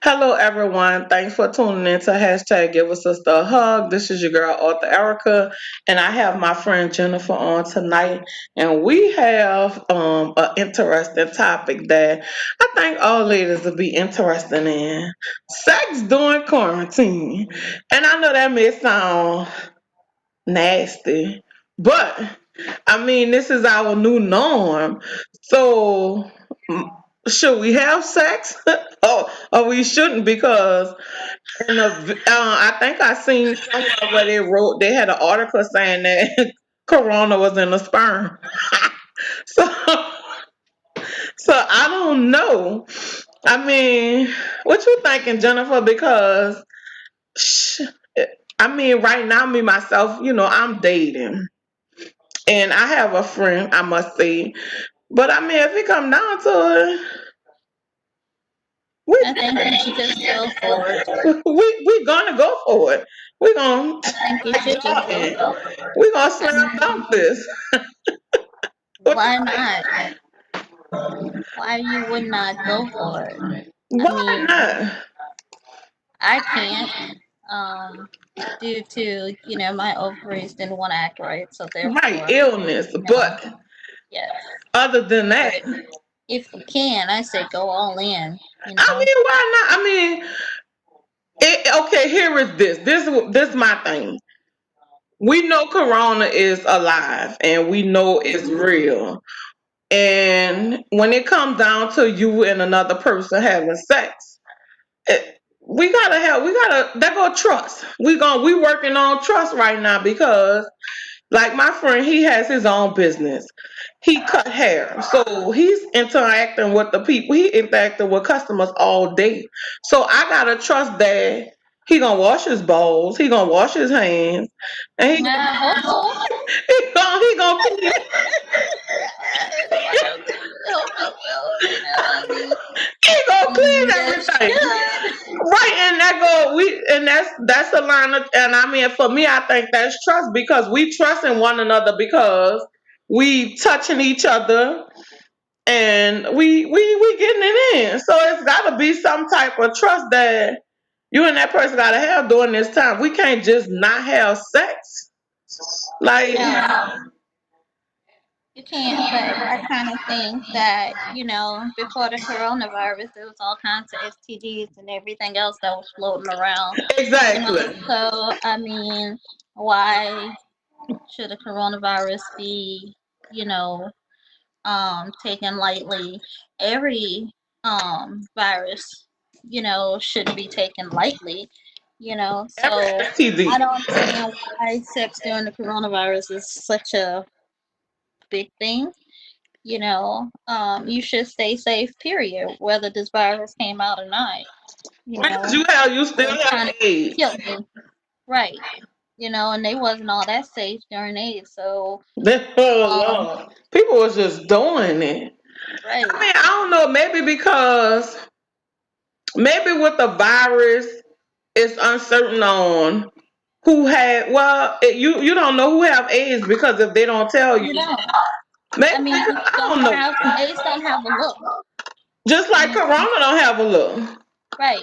Hello, everyone. Thanks for tuning in to hashtag Give a Sister a Hug. This is your girl, author Erica, and I have my friend Jennifer on tonight. And we have an interesting topic that I think all ladies will be interested in: sex during quarantine. And I know that may sound nasty, but I mean, this is our new norm. So, should we have sex? Or we shouldn't because I think I seen somewhere where they wrote they had an article saying that Corona was in the sperm. So, so I don't know. I mean, what you thinking, Jennifer? Because sh- I mean, right now, me myself, I'm dating, and I have a friend. I must say, but I mean, if it come down to it, we I think you should just go for it. we gonna go for it. We gonna I think you like should just go Jordan. for it. We gonna I slam mean, dunk this. What you why think? not? Why you would not go for it? I Why mean, not? I can't, um, due to, my ovaries didn't want to act right, so Right, therefore, illness. you know, But yes. other than that, But if you can, I say go all in, I mean, why not? I mean, okay. Here is this. This is my thing. We know Corona is alive, and we know it's real. And when it comes down to you and another person having sex, we gotta that go trust. We working on trust right now because like my friend, he has his own business. He cut hair. So he's interacting with the people. He interacting with customers all day. So I gotta trust that he gonna wash his bowls, he gonna wash his hands, and I hope so. he gonna clean I hope so. I mean, he gonna clean you just everything. should. Right, and that's a line of, and I mean for me I think that's trust because we trust in one another because we touching each other and we getting it in. So it's gotta be some type of trust that you and that person gotta have during this time. We can't just not have sex. Like No, you can't. But I kind of think that, before the coronavirus, there was all kinds of STDs and everything else that was floating around. exactly. So I mean, why should a coronavirus be, you know, taken lightly? Every virus, shouldn't be taken lightly. Every So STD. I don't understand why sex during the coronavirus is such a big thing. You should stay safe, period, whether this virus came out or not. You Because know, you still it's have trying to kill AIDS. me, right? And they wasn't all that safe during AIDS, so Oh um, Lord. People was just doing it. I right. mean, I don't know, maybe because maybe with the virus it's uncertain on who had you don't know who have AIDS because if they don't tell you You don't. maybe I mean, I don't know. AIDS don't have a look. Just I like mean, Corona don't have a look. right.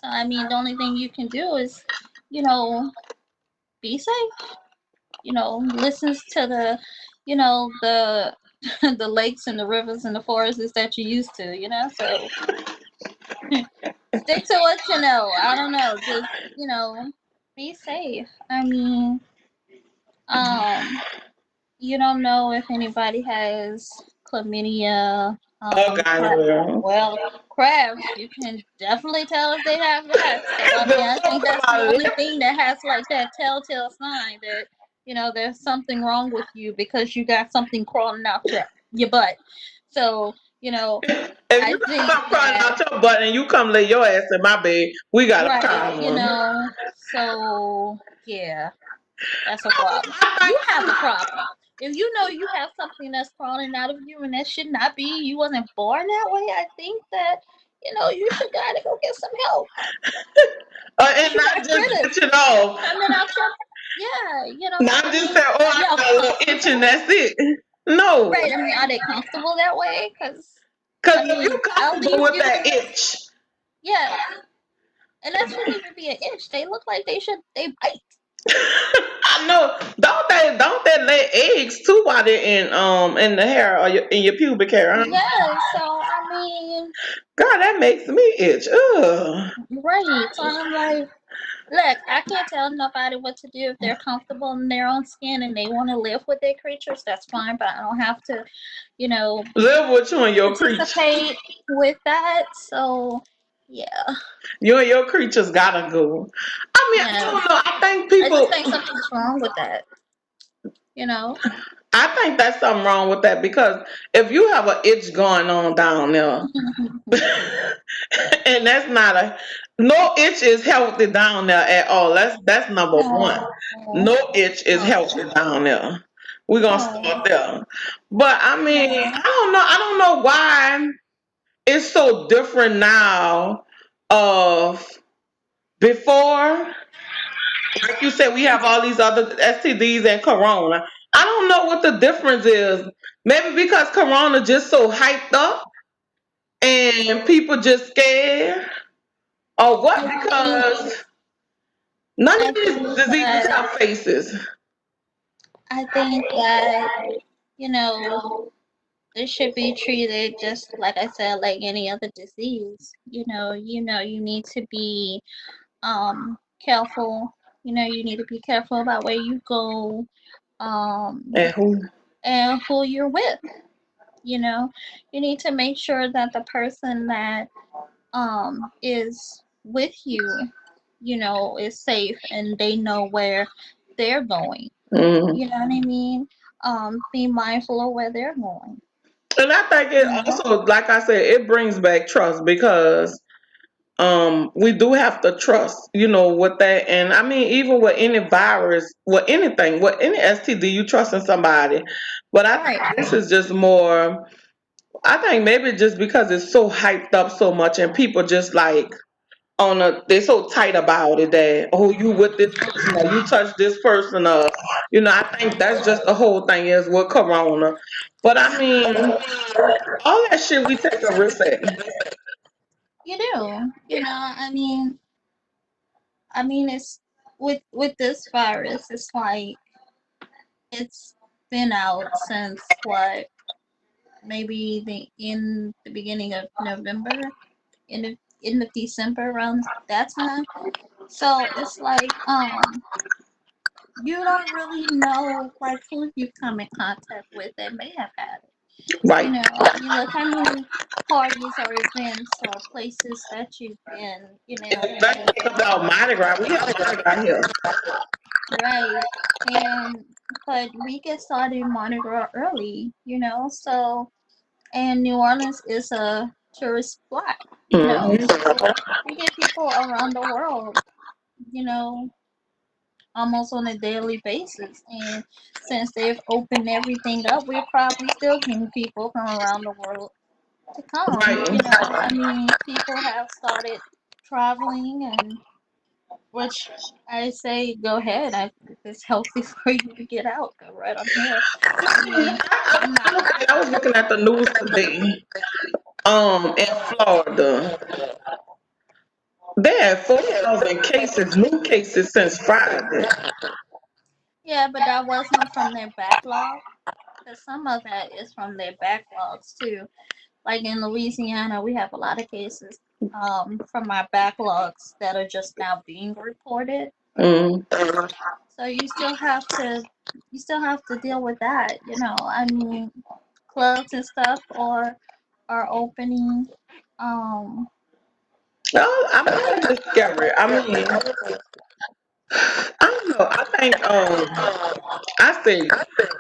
So I mean, the only thing you can do is, you know, be safe. Listens to the the lakes and the rivers and the forests that you used to. So stick to what you know. I don't know. Just be safe. I mean, um, you don't know if anybody has chlamydia, Oh God, crabs. well. Well, crabs, you can definitely tell if they have that. So I mean, The I foot think come that's the out of only lip. thing that has like that telltale sign that there's something wrong with you because you got something crawling out your butt. So If you I got think something crawling that out your butt and you come lay your ass in my bed, we got a right, problem. so yeah, that's a problem. I You think have the problem. If you know you have something that's crawling out of you and that should not be, you wasn't born that way, I think that, you should gotta go get some help. and You not got just critters get it off. coming out your, yeah, Not I just mean, say, oh, I y'all got a little itch comfortable? and that's it. No. Right, I mean, are they comfortable that way? Because, Cause I if you mean, I'll comfortable leave with you. that itch, Yes, and that shouldn't even be an itch. They look like they should. They bite. I know. Don't they lay eggs too while they're in the hair or in your pubic hair? Huh? Yes. So I mean, God, that makes me itch. Ugh. right. So I'm like, look, I can't tell nobody what to do if they're comfortable in their own skin and they want to live with their creatures. That's fine, but I don't have to, you know, Live with you and your creature. participate with that. So yeah, You and your creatures gotta go. I mean, I yeah. don't know. I think I just people. think something's wrong with that. You know. I think that's something wrong with that because if you have an itch going on down there, and that's not a no itch is healthy down there at all. That's number one. Oh, No itch is oh, healthy down there. We're gonna oh, start there. But I mean, oh. I don't know why it's so different now of before. Like you said, we have all these other STDs and corona. I don't know what the difference is. Maybe because corona just so hyped up and people just scared or what? I think Because none of I these think diseases that have faces. I think that you know it should be treated just like I said, like any other disease. You need to be careful. You need to be careful about where you go, um, And who? and who you're with. You know, you need to make sure that the person that is with you, is safe and they know where they're going. Mm. You know what I mean? Be mindful of where they're going. And I think it You know? also, like I said, it brings back trust because we do have to trust, with that. And I mean, even with any virus, with anything, with any STD, you trusting somebody. But I Right. think this is just more. I think maybe just because it's so hyped up so much and people just like they're so tight about it that you with this person or you touch this person or I think that's just the whole thing is with corona. But I mean, all that shit we take a risk at. You do. I mean it's with this virus, it's like it's been out since what, maybe the beginning of November, in the December, around that time. So it's like you don't really know like who you come in contact with that may have had it. Right. You look how many parties or events or places that you've been, Let's think about Mardi Gras. We have Mardi Gras here. right. And but we get started Mardi Gras early, so and New Orleans is a tourist spot, Hmm. so we get people around the world, you know, almost on a daily basis. And since they've opened everything up, we're probably still getting people from around the world to come. Right. I mean, people have started traveling, and which I say, go ahead. If it's healthy for you to get out, go right on ahead. I mean, I'm not. I was looking at the news today. In Florida, they had 4,000 cases, new cases since Friday. Yeah, but that wasn't from their backlog. Because some of that is from their backlogs too. Like in Louisiana, we have a lot of cases from our backlogs that are just now being reported. Mm. So you still have to deal with that. I mean, clubs and stuff are opening. Um, Well, I mean, it's scary. I mean, I don't know. I think I think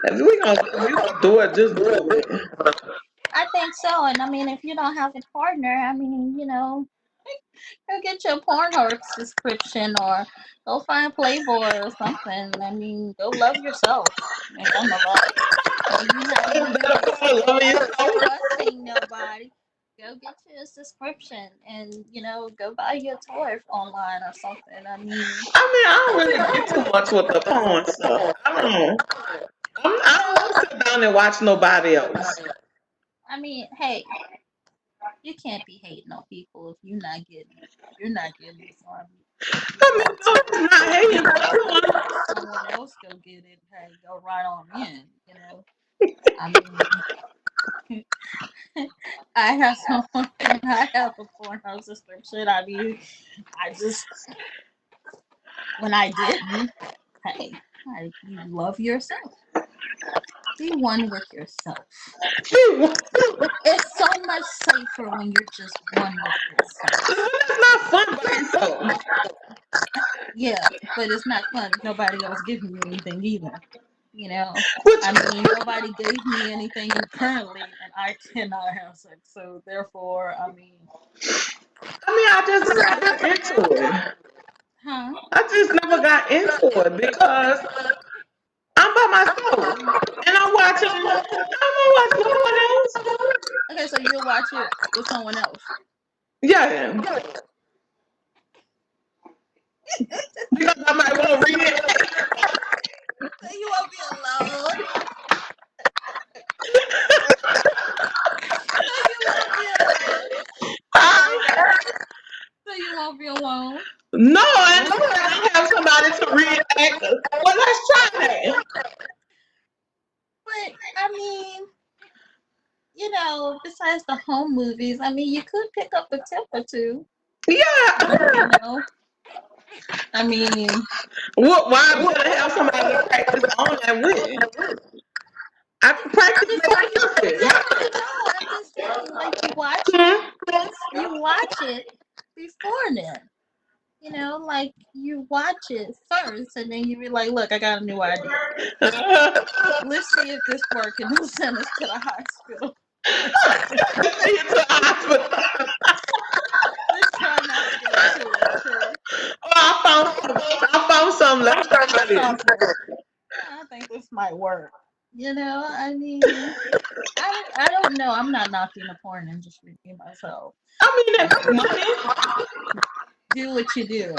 if we gonna do it, just do it. I think so. And I mean, if you don't have a partner, I mean, go get your Pornhub subscription or go find Playboy or something. I mean, go love yourself. I don't know about you're not Is even that a part of you're loving not yourself? trusting nobody. Go get you a subscription and go buy your toy online or something. I mean, I mean, I don't really get too much with the porn stuff. I don't know. I don't want to sit down and watch nobody else. I mean, hey. you can't be hating on people if you're not getting it. You're not getting it, so I mean, you I know, mean, no, it's not hating, but you know, someone else go get it. Hey, go right on in. You know, I mean, I have someone when I have a porno subscription. I mean, I just when I didn't, hey, you love yourself. Be one with yourself. you, It's so much safer when you're just one with yourself. that's not fun by yourself. Yeah, but it's not fun if nobody else giving you anything either. You know, Which I mean, nobody gave me anything currently, and I cannot have sex. So therefore, I mean, I mean, I just never got into it. huh? I just never got into it because I'm by myself and I'm watching. I don't watch no one else. Okay, so you'll watch it with someone else. Yeah, because I might want to read it. So you won't be alone. So you won't be alone. Okay, so you won't be alone. No, and I don't have somebody to react. Well, let's try that. But I mean, besides the home movies, I mean, you could pick up a tip or two. Yeah. You know, I mean, Why would I have somebody to practice on that with? I can I'm practice just making yeah, music. no, I'm just saying, like Hmm? you watch it before then. Like you watch it first, and then you be like, "Look, I got a new idea. Uh, Let's see if this works, and don't send us to the hospital." see you to the hospital. Let's try not to go to it, okay? Oh, I found some. Let me try this. Something. I think this might work. I mean, I don't know. I'm not knocking the porn industry myself. I mean, I they make mean, money. do what you do,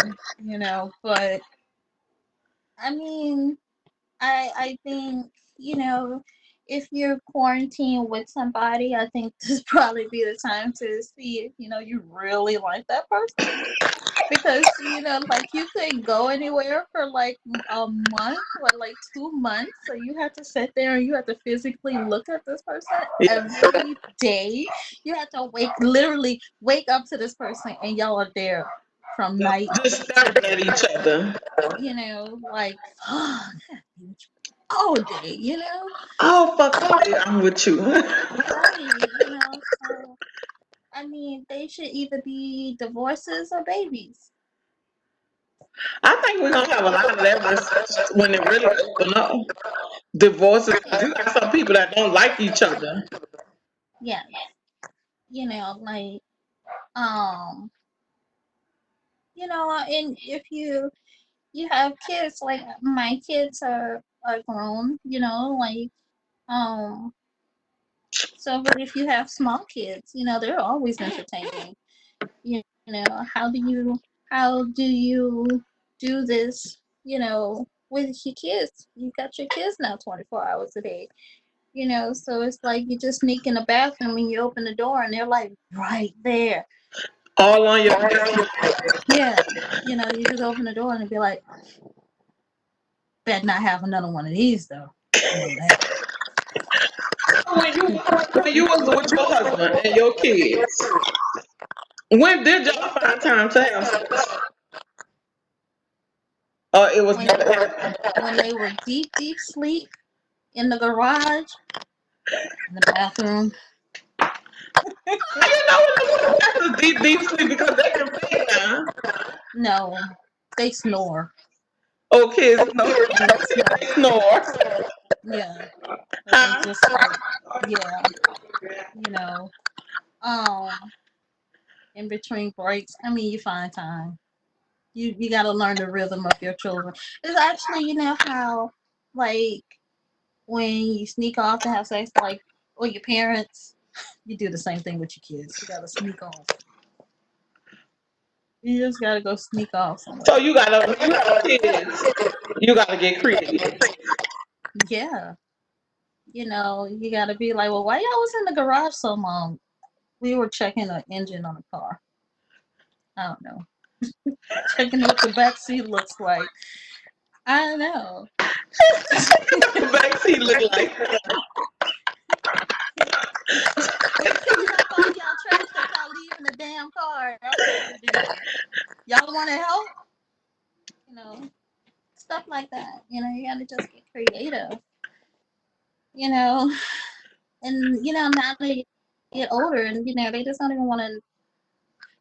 but I mean, I think, if you're quarantined with somebody, I think this probably be the time to see if, you really like that person. Because, like you couldn't go anywhere for like a month or like 2 months. So you have to sit there and you have to physically look at this person Yeah. every day. You have to literally wake up to this person and y'all are there from night Just to staring at day. each other. Like, all day, Oh, fuck it. I'm with you. right, so I mean, they should either be divorces or babies. I think we're gonna have a lot of that when it really open up. Divorces, because you got some people that don't like each other. Yes, like, um, and if you have kids, like my kids are grown, like, um, so but if you have small kids, they're always entertaining. How do you do this, with your kids? You got your kids now 24 hours a day. So it's like you just sneak in the bathroom and you open the door and they're like right there. All on your face. Yeah, you just open the door and be like, better not have another one of these though. I know that. When you was with your husband and your kids, when did y'all find time to have sex? Or it was when never. when they were deep sleep in the garage, in the bathroom. You know what? That's a deep sleep because they can fake now. No, they snore. Oh, kids know. They snore. They snore. Yeah, but they Huh? just like, yeah, you know. Um, in between breaks, I mean, you find time. You got to learn the rhythm of your children. It's actually, how, like, when you sneak off to have sex, like, or your parents, you do the same thing with your kids. You got to sneak off. You just got to go sneak off So somewhere. you gotta, when you have kids, you gotta get creative. Yeah, you got to be like, well, why y'all was in the garage so long? We were checking the engine on the car. I don't know. Checking what the back seat looks like. I don't know. The back seat look like. Wait till you hop off y'all trash that y'all leave in the damn car. That's what we're doing. Y'all want to help? You know, stuff like that. You gotta just get creative. You know, and now they get older, and they just don't even want to.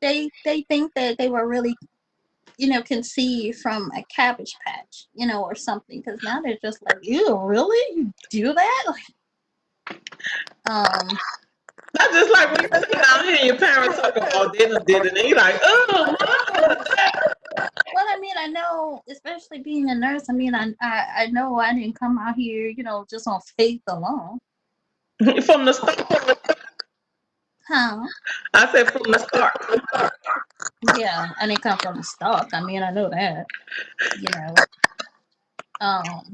They think that they were really conceived from a cabbage patch, or something. Because now they're just like, ew, really? You do that? Um, That's just like when you sit down here and your parents talk about this and did it, and you're like, oh, mom, well, I mean, I know, especially being a nurse. I mean, I know I didn't come out here, just on faith alone. from the start. Huh? I said from the start. Yeah, I didn't come from the stock. I mean, I know that. You know, um,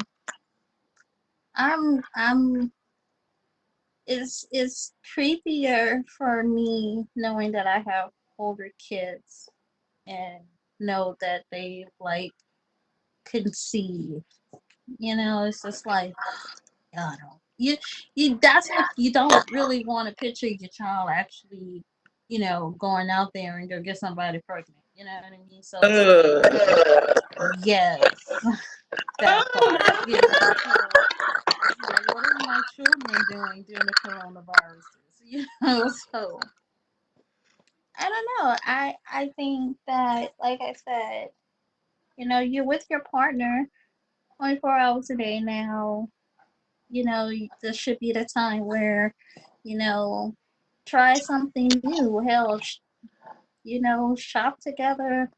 I'm. It's creepier for me knowing that I have older kids and know that they like conceive. It's just like, God, you that's what you don't really want to picture your child actually, going out there and go get somebody pregnant. You know what I mean? So it's like, Uh, yes, that oh part. So it's like, what are my children doing during the coronaviruses? So I don't know. I think that, like I said, you're with your partner 24 hours a day now. This should be the time where, you know, try something new. Hell, shop together.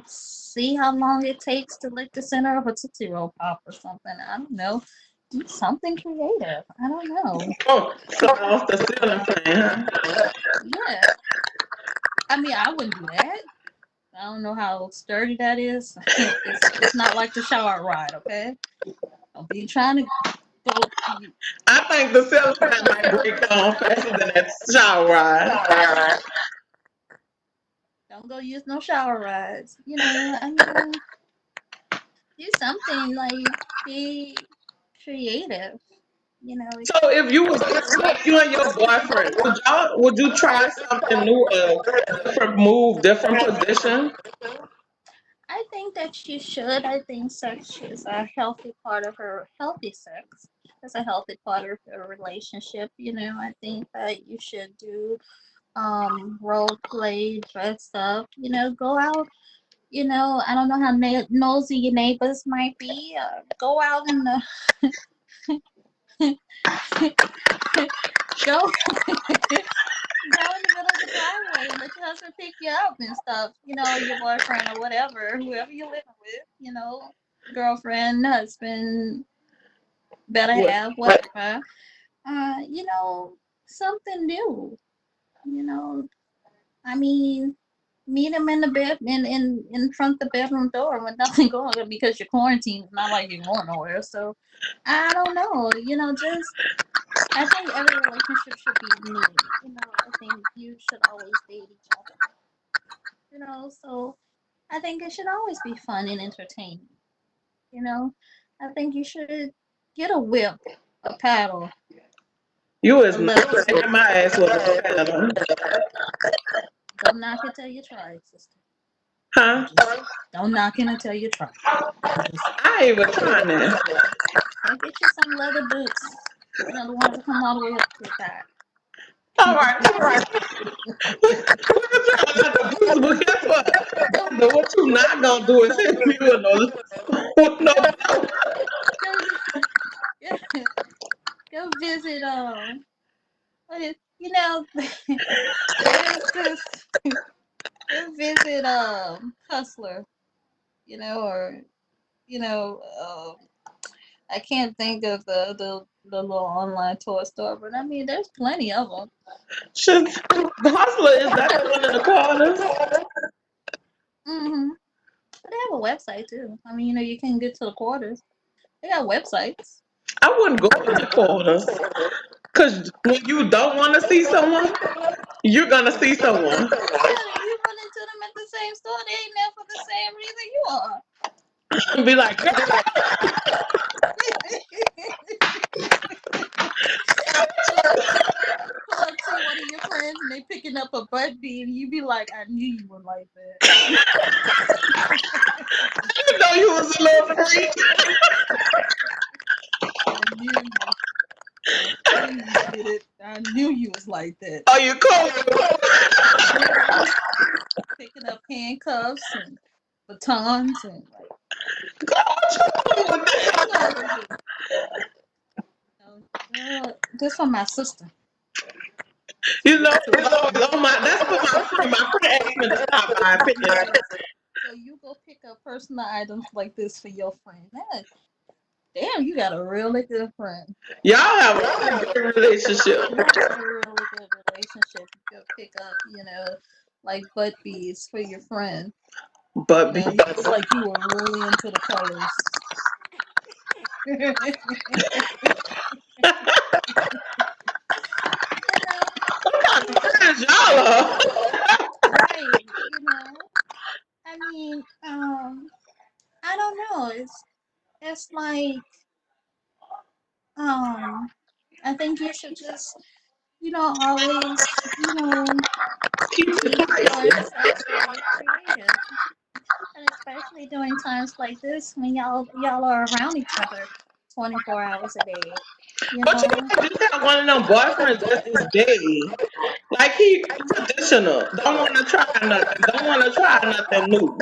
See how long it takes to lick the center of a Tootsie Roll Pop or something. I don't know. Do something creative. I don't know. oh, fly off the ceiling fan, huh? Yeah. I mean, I wouldn't do that. I don't know how sturdy that is. It's not like the shower ride, okay? Don't be trying to go. I think the ceiling fan might break down faster than that shower ride. Don't go use no shower rides. I mean, do something like be creative. So if you was like you and your boyfriend, would you try something new, different move, different position? I think that you should. I think sex is a healthy part of her healthy sex. It's a healthy part of a relationship. I think that you should do role play, dress up. Go out. I don't know how nosy your neighbors might be. Go out in the go go in the middle of the driveway and let your husband pick you up and stuff. Your boyfriend or whatever, whoever you're living with. Girlfriend, husband, better What? have whatever. You know, something new. You know, I mean, meet him in the bed in front of the bedroom door with nothing going on because you're quarantined. It's not like you're going nowhere. So I don't know. Just I think every relationship should be new. I think you should always date each other. So I think it should always be fun and entertaining. You know, I think you should get a whip, a paddle, You a is not leather smacking seat. my ass with a paddle, Don't knock it till you try, sister. I'm huh? just don't knock it until you try. I'm just I ain't even trying that. go get you some leather boots. The ones that come all the way up to your thigh. All right, all right. We can try not to boost, but guess what? What you not gonna do is hit me with no belt. Go, go visit. What is, there's this. Go visit Hustler. Or I can't think of the little online toy store, but I mean, there's plenty of them. Shit, the hustler is that the one in the corners? Hmm. But they have a website too. I mean, you can get to the quarters. They got websites. I wouldn't go in the corners. Cause when you don't want to see someone, you're gonna see someone. Yeah, you run into them at the same store. They ain't there for the same reason you are. And be like, girl, pull up, pull up to one of your friends and they picking up a butt beat, and you be like, I knew you would like that. you know you was a little freak. I knew you. My friends did it. I knew you was like that. Are you cool? Mhm. Picking up handcuffs and batons and like, Girl, what you doing with what you that? gonna go do? No, this for my sister. So You you know, go. it's always on my. That's what my friend. My friend asked me to stop by and pick it up. So you go pick up personal items like this for your friend. Damn, you got a really good friend. Y'all have a really good relationship, You got a really good relationship. You go pick up, like butt beads for your friend. but be It's like you were really into the colors. you know, what kind of friends y'all are? right? I mean, I don't know. It's like, um, I think you should just, always, Keep keep it yourself really creative, and especially during times like this when y'all are around each other 24 hours a day. You But you know, know, just have one of them boyfriends that is gay. Like he traditional. Don't want to try nothing. Don't want to try nothing new.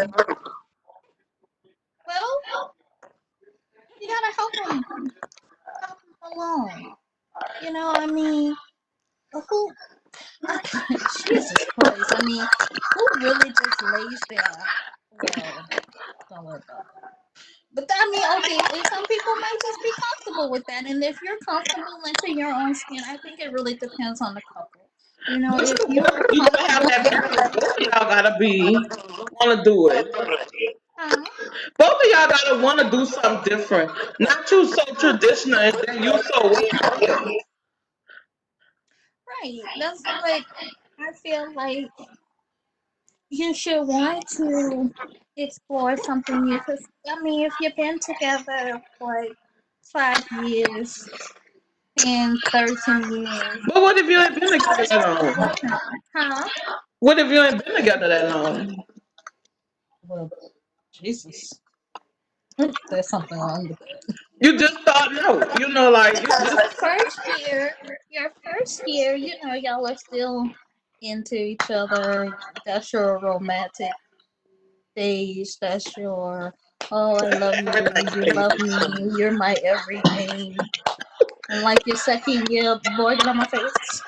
well, you gotta help them along. I mean, who? Jesus Christ! I mean, who really just lays there? Well, don't worry about that. But I mean, okay, and some people might just be comfortable with that, and if you're comfortable into your own skin, I think it really depends on the couple. But If you you're both need to have comfortable that balance. Both of y'all gotta be want to do it. huh? Both of y'all gotta want to do something different. Not you so traditional and then you so way out here. Right. That's what I feel like you should want to explore something new. Because, I mean, if you've been together for like 5 years and 13 years, But what if you ain't been it's together that still long? different. Huh? What if you ain't been together that long? Well, Jesus. There's something wrong with that. You just starting out. You know, like you Because just your first year, y'all are still into each other. That's your romantic stage. That's your, oh, I love you. everything You love stage. me. You're my everything. And like your second year, boy, get on my face.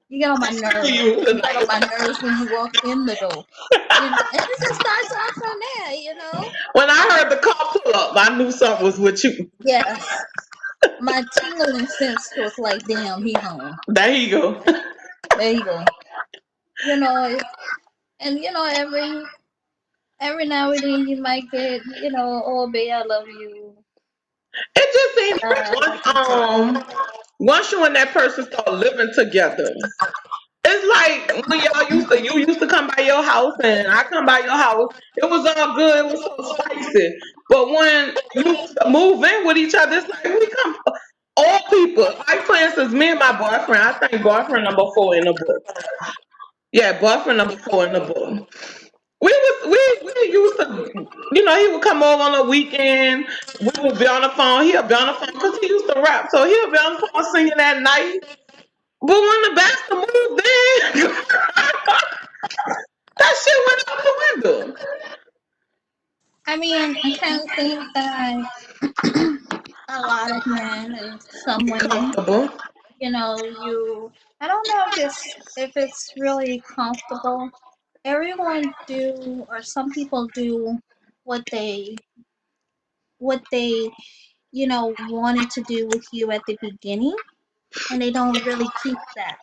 You get on my To nerves. you You get on tonight. my nerves when you walk in the door. And it just starts off from there. When I heard the car pull up, I knew something was with you. Yes. My tingling sense was like, damn, he home. There you go. There you go. And every now and then you might get, oh babe, I love you. It just seems like I can tell. once you and that person start living together, it's like when you used to come by your house and I come by your house. It was all good. It was so spicy. But when you move in with each other, it's like we come all people. Like for instance, me and my boyfriend. I think boyfriend number 4 in the book. Yeah, boyfriend number 4 in the book. We used to, he would come over on the weekend. We would be on the phone. He'll be on the phone because he used to rap, so he'll be on the phone singing at night. But when the bastard moved in, that shit went out the window. I mean, I kind of think that a lot of men and some women, Comfortable. I don't know if it's really comfortable. Everyone do, or some people do what they wanted to do with you at the beginning, and they don't really keep that.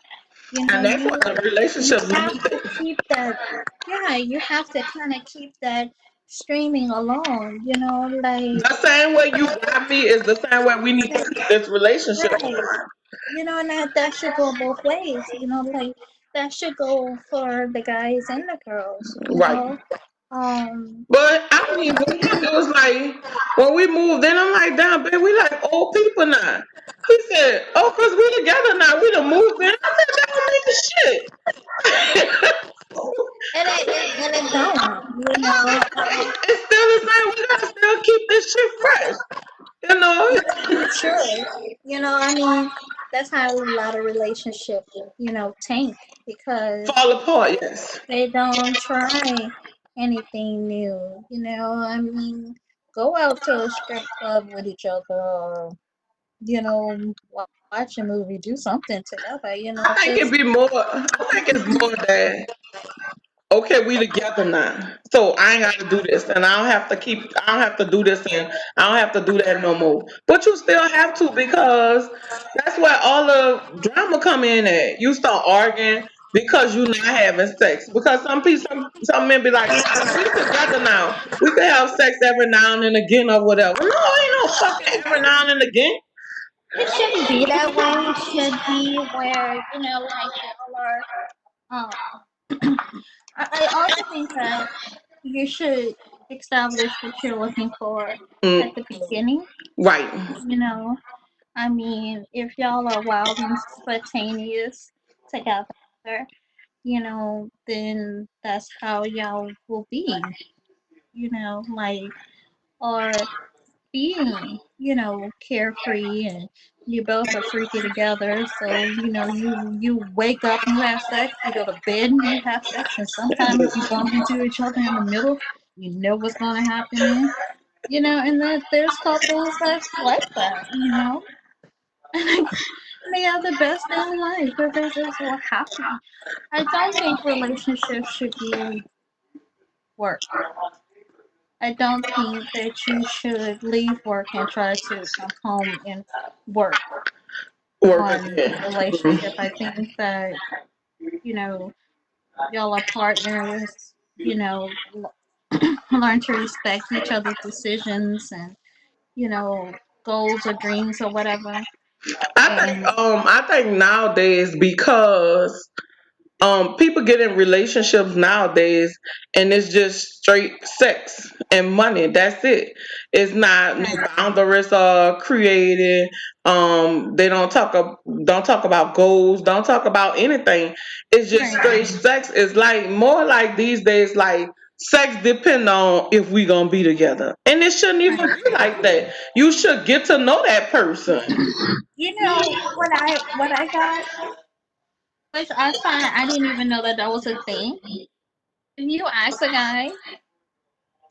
And that's why You the you relationship have lose to it. keep that. Yeah, you have to kind of keep that streaming alone, The same way you got me is the same way we need to keep this relationship. right. And that should go both ways, that should go for the guys and the girls, Right. Um, But I mean, with him, it was like when we moved in, I'm like, damn, babe, we like old people now. He said, oh, cause we together now. We done moved in. I said, that don't mean shit. and it don't, It's still the same. We gotta still keep this shit fresh. You know, sure. I mean, that's how a lot of relationship, tank because fall apart. Yes. they don't try anything new. I mean, go out to a strip club with each other or, watch a movie, do something together, I think it'd just be more. I think it's more that okay, we together now. So I ain't gotta do this and I don't have to do this and I don't have to do that no more. But you still have to because that's where all the drama come in at. You start arguing because you not having sex. Because some people some men be like, we together now. We can have sex every now and then again or whatever. No, ain't no fucking every now and then again. it shouldn't be that way. It should be where, like y'all are. Um, I also think that you should establish what you're looking for at Mm, the beginning. right. You know, I mean, if y'all are wild and spontaneous together, then that's how y'all will be, like, or being, carefree and you both are freaky together. So, you wake up and you have sex, you go to bed and you have sex, and sometimes you bump into each other in the middle, you know what's gonna happen then. And then there's couples that's like that, and they have the best day in life because they're just so happy. I don't think relationships should be work. I don't think that you should leave work and try to come home and work Work on the again. relationship. I think that, you know, y'all are partners, learn to respect each other's decisions and, goals or dreams or whatever. And I think nowadays because people get in relationships nowadays and it's just straight sex and money. That's it. It's not no right, boundaries are created. They don't talk about goals, don't talk about anything. It's just right, straight sex. It's like more like these days like sex depend on if we gonna be together. And it shouldn't even right. be like that. You should get to know that person. What I got, which I find I didn't even know that that was a thing. If you ask a guy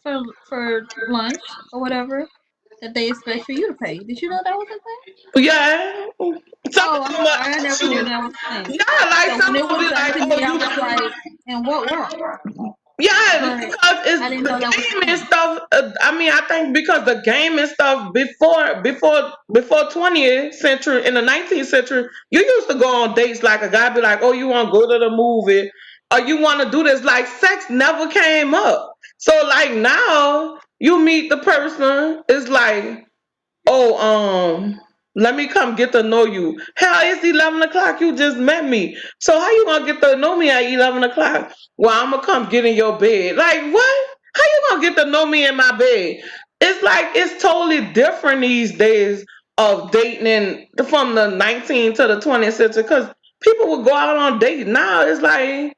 for lunch or whatever, that they expect for you to pay. Did you know that was a thing? Yeah. Some Oh, of I'm them will sorry, I never knew actually, that was a thing. yeah, like So some when of it them was be done like, to oh, me, I was you, like, in what world? yeah, But because it's I didn't the know that was a game and thing. stuff. I mean, I think because the game and stuff before 20th century in the 19th century, you used to go on dates like a guy be like, oh, you want to go to the movie or you want to do this. Like sex never came up. So like now you meet the person, it's like oh, let me come get to know you. Hell, it's 11 o'clock. You just met me. So how you gonna get to know me at 11 o'clock? Well, I'm gonna come get in your bed. Like what? How you gonna get to know me in my bed? It's like it's totally different these days of dating from the 19th to the 20th century because people would go out on dates. Now it's like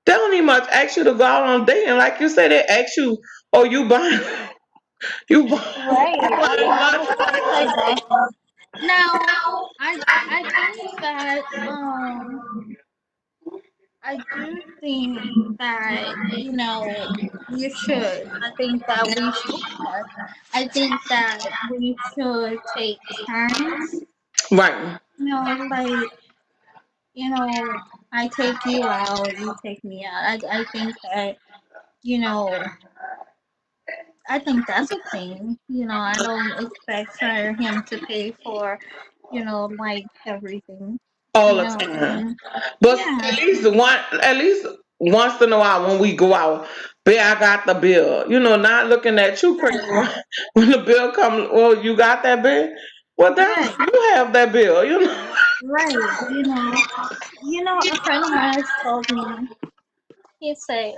they don't even much ask you to go out on dating. Like you said, they ask you, oh, you buying you Right. I buying was about to say that. Now, I think that I do think that you should. I think that we should. I think that we should take turns. right. Like I take you out, you take me out. I think that you know I think that's a thing. I don't expect for him to pay for like everything. All the time. And But yeah, at least once in a while when we go out, babe, I got the bill. Not looking at you crazy when the bill come. Well, you got that bill. Well, damn, Right, you have that bill. right. A friend of mine told me, he said,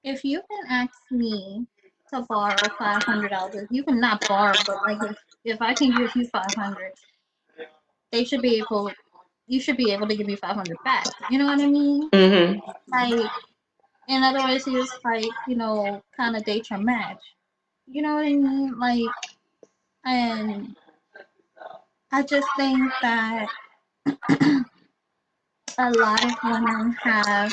if you can ask me to borrow $500, you can not borrow, but like if I can give you 500, they should be able, you should be able to give me 500 back. You know what I mean? Hmm. Like, in other words, he was like, kind of date your match. You know what I mean? Like, and I just think that a lot of women have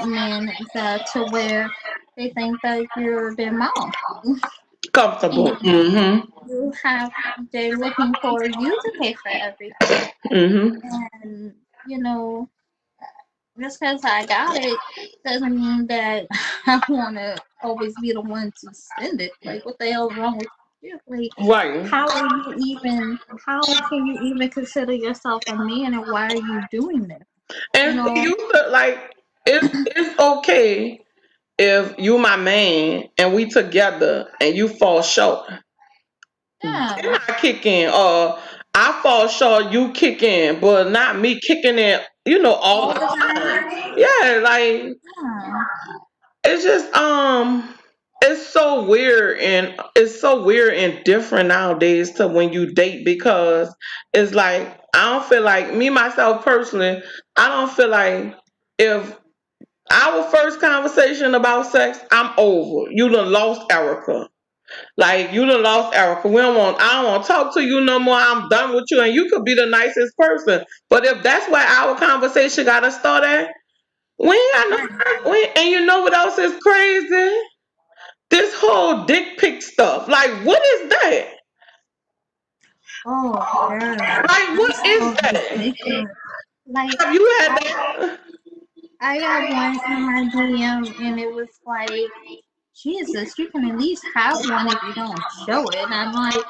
men that to where they think that you're their mom. Comfortable. And Hmm. they're looking for you to pay for everything. Hmm. And, just because I got it doesn't mean that I want to always be the one to spend it. Like, what the hell is wrong with you? Like, Right. how can you even consider yourself a man and why are you doing this? You And know? you could like it's okay if you my man and we together and you fall short. Then Yeah, I kick in, or I fall short, you kick in, but not me kicking in, all all the the time. time. Yeah, like Yeah. it's just it's so weird and different nowadays to when you date because it's like I don't feel like me myself personally, I don't feel like if our first conversation about sex, I'm over. You done lost Erica. Like you done lost Erica. I don't want to talk to you no more. I'm done with you. And you could be the nicest person. But if that's where our conversation gotta start at, we ain't got Right. no and you know what else is crazy? This whole dick pic stuff. Like what is that? Oh, girl. Like what That's is so that? ridiculous. Like, Have you had I that? I got one in my DM and it was like, Jesus, you can at least have one if you don't show it. And I'm like,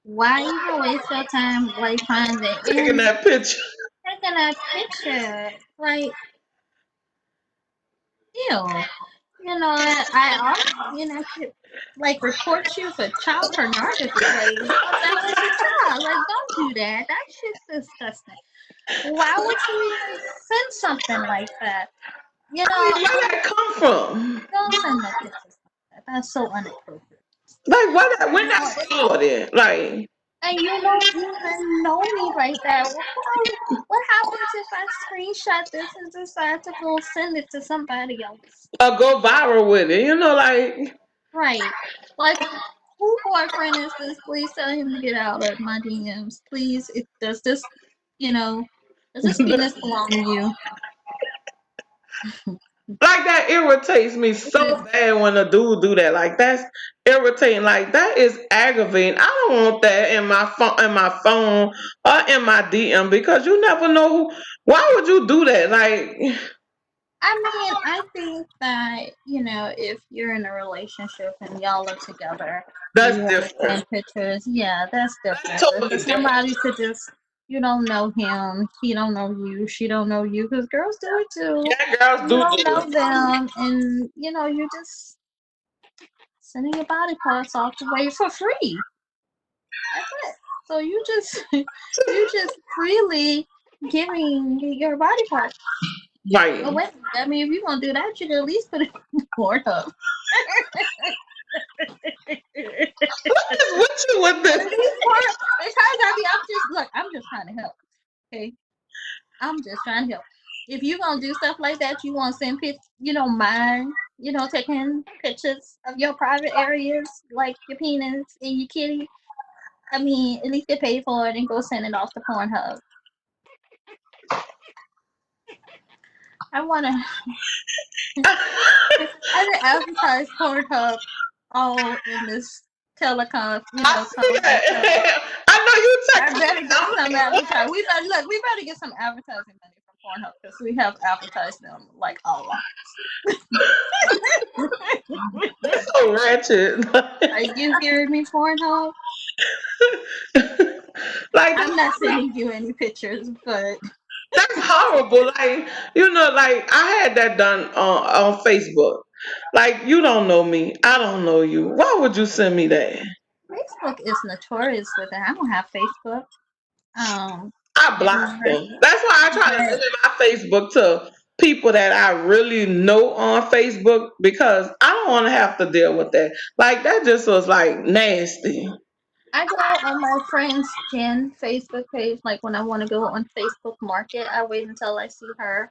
why even waste your time like trying to Taking end that picture. taking that picture? Like, ew. I also, could, like report you for child pornography. Like, what the hell is your child? Like, don't do that. That shit's disgusting. Why would you even send something like that? I mean, where I'm that come from? don't send no pictures like that. That's so inappropriate. Like when You that know, started? Like and you don't even know me like that. What happens if I screenshot this and decide to go send it to somebody else? go viral with it, like Right. Like, who boyfriend is this? Please tell him to get out of my DMs. Please. You know, does this penis belong to you? like that irritates me Is so bad when a dude do that. Like that's irritating. Like that is aggravating. I don't want that in my phone or in my DM because you never know who. Why would you do that? Like I mean, I think that, if you're in a relationship and y'all are together and that's you want to different. send pictures, yeah, that's That's different. But for totally different. somebody to just, you don't know him, he don't know you, she don't know you, because girls do it too. Yeah, girls You do don't do know it. them, and, you're just sending your body parts off the way for free. That's it. So you just freely giving your body parts Right. away. I mean, if you're gonna do that, you can at least put it on Pornhub. What is with you with At this? least Pornhub. Because I'm just trying to help. Okay, I'm just trying to help. If you're gonna do stuff like that, you want to send mine, taking pictures of your private areas, like your penis and your kitty. I mean, at least get paid for it and go send it off to Pornhub. I wanna I didn't advertise Pornhub all in this telecom, I see telephone show. that. I know you I texting better me. get I'm some like, what? advertising. We better get some advertising money from Pornhub because we have advertised them like a lot. That's so ratchet. Are you hearing me, Pornhub? Like I'm not sending you any pictures, but That's horrible. Like, like I had that done on Facebook. Like, you don't know me. I don't know you. Why would you send me that? Facebook is notorious with it. I don't have Facebook. Um, I blocked anymore. them. That's why I try to But limit my Facebook to people that I really know on Facebook because I don't want to have to deal with that. Like, that just was like nasty. I go on my friend's Jen Facebook page. Like when I want to go on Facebook Market, I wait until I see her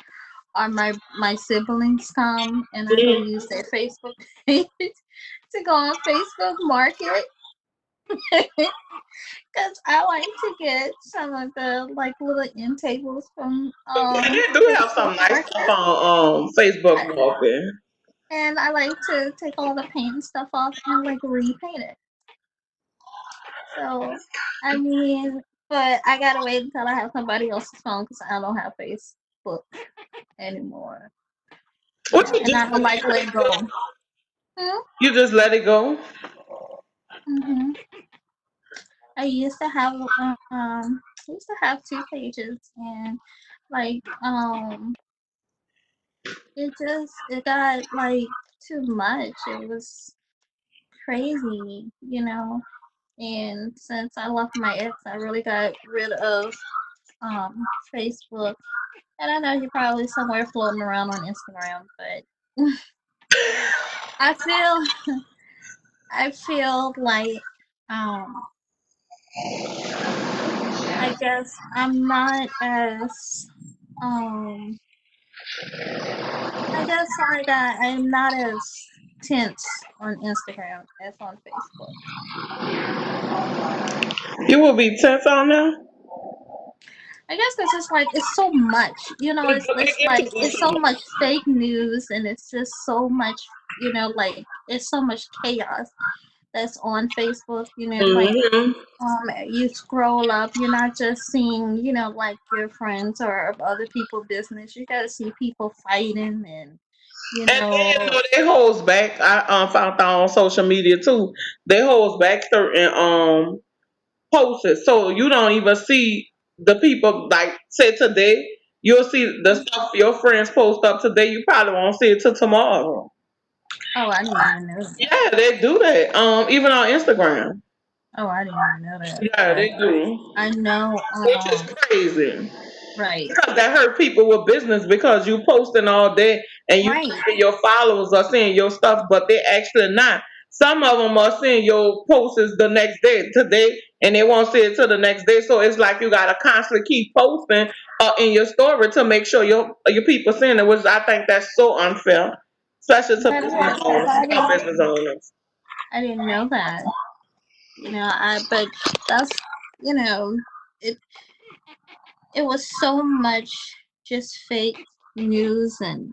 or my siblings come, and I go use their Facebook page to go on Facebook Market because I like to get some of the like little end tables from Yeah, they do have Facebook some nice stuff Market. on Facebook I- Walking. And I like to take all the paint and stuff off and like repaint it. So, I mean, but I gotta wait until I have somebody else's phone because I don't have Facebook anymore. You What know, you and just I don't like let it go. Hmm? you just let it go? Hmm. I used to have I used to have two pages, and like it got like too much. It was crazy, you know. And since I left my ex, I really got rid of Facebook. And I know you're probably somewhere floating around on Instagram, but I feel I feel like um I guess I'm not as um I guess like I'm not as tense on Instagram as on Facebook. You will be tense on there? I guess it's just like it's so much, you know. It It's get to like be it's too so much. much fake news, and it's just so much, like it's so much chaos that's on Facebook. Like Hmm. you scroll up, you're not just seeing, like your friends or other people business. You got to see people fighting and you And then know, they holds back. I found out on social media too. They holds back certain posts, so you don't even see the people. Like say today, you'll see the stuff your friends post up today. You probably won't see it till tomorrow. oh, I didn't even know that. Yeah, they do that. Even on Instagram. Oh, I didn't even know that. Yeah, But they do. I know, Which is crazy. right, Because that hurt people with business because you posting all day and you right. thinking your followers are seeing your stuff, but they actually not. Some of them are seeing your posts the next day, today, and they won't see it till the next day. So it's like you gotta constantly keep posting in your story to make sure your people seeing it. Which I think that's so unfair, especially to That business is because owners, small business owners. I didn't know that. But that's you know, it it was so much just fake news and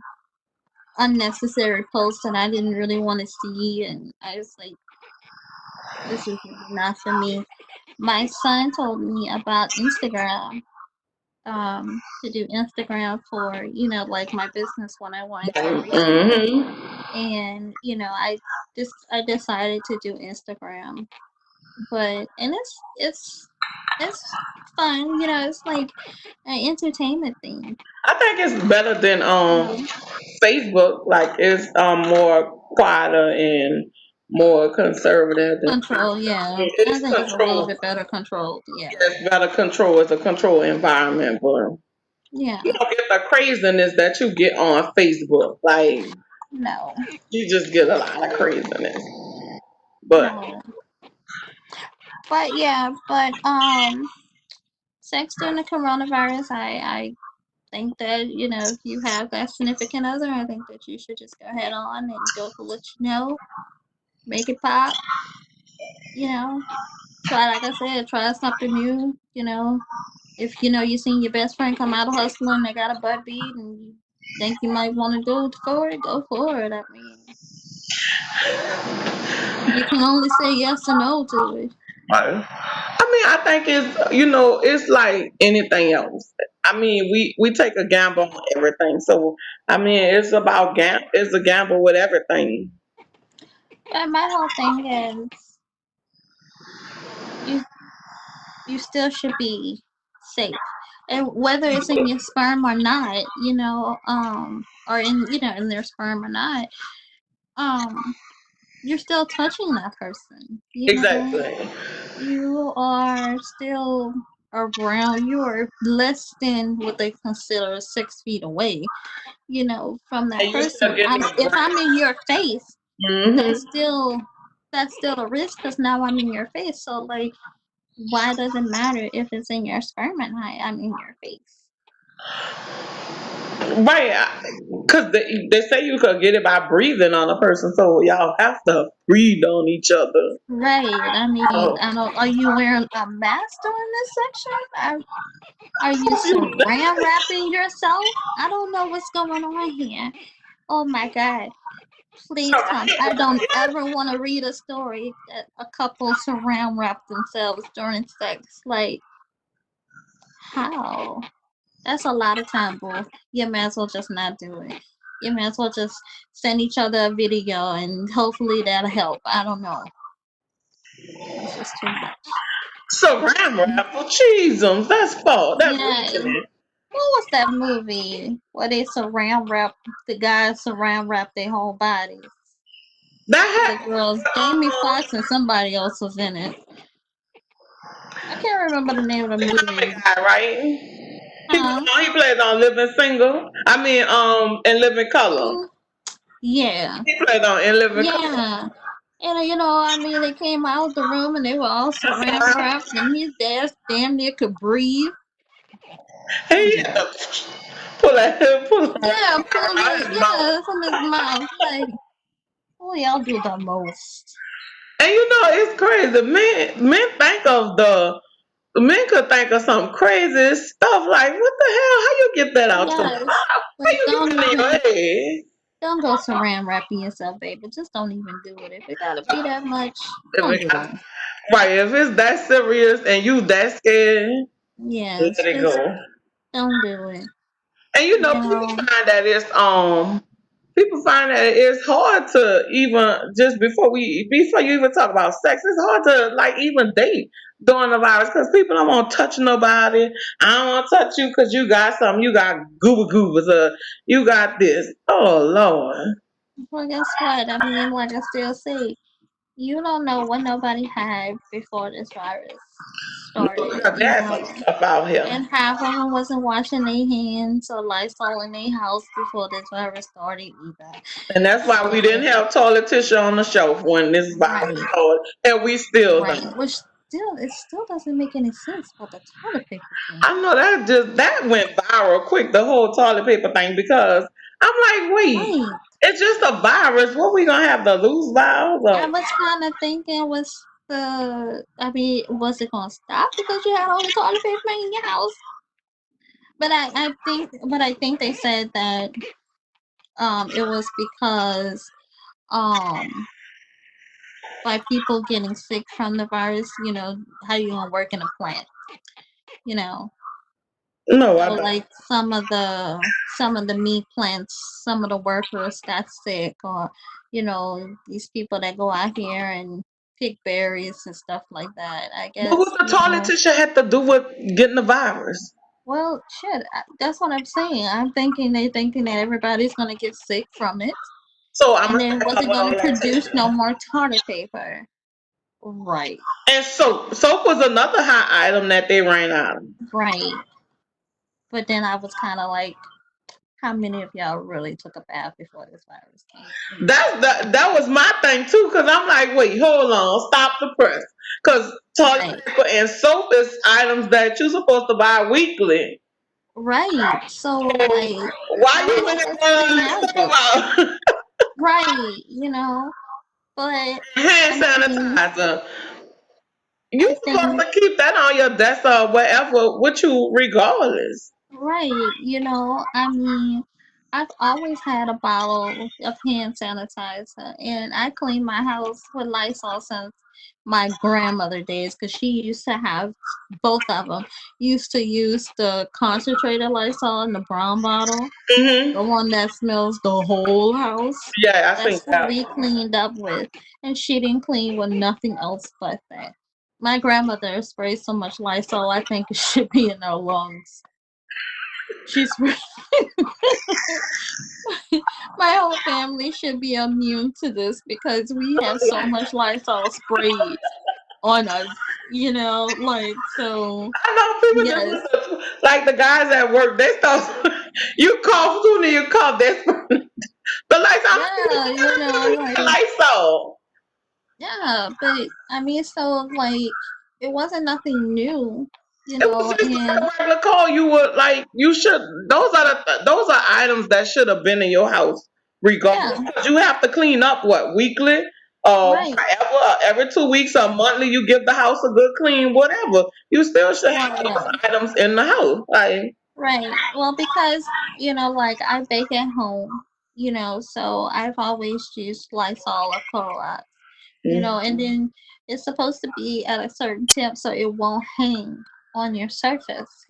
unnecessary posts that I didn't really want to see, and I was like, this is not for me. My son told me about Instagram, to do Instagram for, like my business when I wanted to increase it. Hmm. And, I decided to do Instagram. But and it's fun, it's like an entertainment thing. I think it's better than You know? Facebook. Like it's more quieter and more conservative. Control, yeah. I It's think it's a little control. bit better controlled, yeah. It's better control. It's a control environment, but you Yeah. don't get the craziness that you get on Facebook. Like No. you just get a lot of craziness. But No. But yeah, sex during the coronavirus, I think that, if you have that significant other, I think that you should just go ahead on and go for what you know, make it pop, you know. Try, like I said, try something new, If you seen your best friend come out of hustling, they got a butt beat, and you think you might want to go for it, go for it. I mean, you can only say yes or no to it. I mean, I think it's like anything else. I mean, we take a gamble on everything. So I mean, it's a gamble with everything. But my whole thing is you you still should be safe. and whether it's in your sperm or not, or in in their sperm or not, um, you're still touching that person. Exactly. You are still around. You are less than what they consider 6 feet away. From that And you still person. getting If the I'm in your face, that's hmm still that's still a risk because now I'm in your face. So like, why does it matter if it's in your sperm and I'm in your face? Right, because they say you could get it by breathing on a person, so y'all have to breathe on each other. Right. I mean, Oh, I don't. Are you wearing a mask during this section? Are you so you saran wrapping yourself? I don't know what's going on here. Oh my God. Please tell me. I don't ever want to read a story that a couple saran wrap themselves during sex. Like, how? That's a lot of time, boo. You may as well just not do it. You may as well just send each other a video and hopefully that'll help. I don't know. That's just too much. saran wrap for cheesums. That's fault. That's Yeah. reaching it. What was that movie where they saran wrap the guys saran wrap their whole bodies? The That girls, Jamie Foxx and somebody else was in it. I can't remember the name of the had movie. the guy, right? Huh? He plays on Living Single. I mean, in Living Color. Mm, yeah. He played on In Living Color. Yeah. And I mean, they came out the room and they were all saran wrapped, and his dad damn near could breathe. He had to pull Yeah, pulling out it, his mouth. yeah, from his mouth. Like, oh, y'all do the most. And it's crazy. Men think of men could think of some crazy stuff like, what the hell? How you get that out your mouth? Yes, How but you get that in your head? don't go saran wrapping yourself, baby. Just don't even do it. If it gotta be that much, If don't it do got, it. right, if it's that serious and you that scared, Yes, let it just go. don't do it. And You people know, find that people find that it's hard to even just before you even talk about sex, it's hard to like even date during the virus because people don't want to touch nobody. I don't want to touch you because you got something. You got gooba goobas. You got this. Oh Lord. well, guess what? I mean, like I still say, you don't know what nobody had before this virus No, started, because there's some stuff out here. And half of them wasn't washing their hands or Lysol in their house before this virus started either. And that's why we didn't So, have toilet tissue on the shelf when this virus right, started. And we still right. don't. Which still doesn't make any sense about the toilet paper thing. I know that went viral quick, the whole toilet paper thing, because I'm like, wait, Right. it's just a virus. What we gonna have to lose vials I of? was kind of thinking I mean, was it going to stop because you had all the toilet paper in your house? But I think they said that it was because um by people getting sick from the virus, how you gonna work in a plant, you know. No, I So don't. like some of the meat plants, some of the workers got sick, or these people that go out here and pick berries and stuff like that. I What guess, was the toilet tissue had to do with getting the virus? well, shit, that's what I'm saying. I'm thinking they thinking that everybody's gonna get sick from it, So I'm and gonna then say wasn't something gonna on that produce tissue. no more toilet paper. Right, And soap was another hot item that they ran out of. right. But then I was kind of like, how many of y'all really took a bath before this virus came? That was my thing too, because I'm like, wait, hold on, stop the press, because toilet Right, paper and soap is items that you're supposed to buy weekly. right. So like, Why how you many even of us didn't want have soap it? out? Right, but Hand I mean, sanitizer. You I supposed think to keep that on your desk or wherever with you, regardless. right, I mean, I've always had a bottle of hand sanitizer, and I clean my house with Lysol since my grandmother days, because she used to have both of them. Used to use the concentrated Lysol in the brown bottle, the Hmm. one that smells the whole house. Yeah, I think That's what that. we cleaned up with, and she didn't clean with nothing else but that. My grandmother sprays so much Lysol, I think it should be in her lungs. She's my whole family should be immune to this because we have so much Lysol sprayed on us, like so. I know people just Yes, like the guys at work. They start. You cough sooner you cough. That's the lights. I'm like, yeah, the like lights on. yeah, but I mean, so like it wasn't nothing new, It was just like and a regular call. You would like you should. Those are items that should have been in your house regardless. yeah, 'Cause you have to clean up what weekly, right, forever, every 2 weeks or monthly. You give the house a good clean, whatever. You still should have well, those yeah. items in the house. Like Right. Well, because, like I bake at home, so I've always used Lysol or Clorox, and then it's supposed to be at a certain temp so it won't hang on your surface,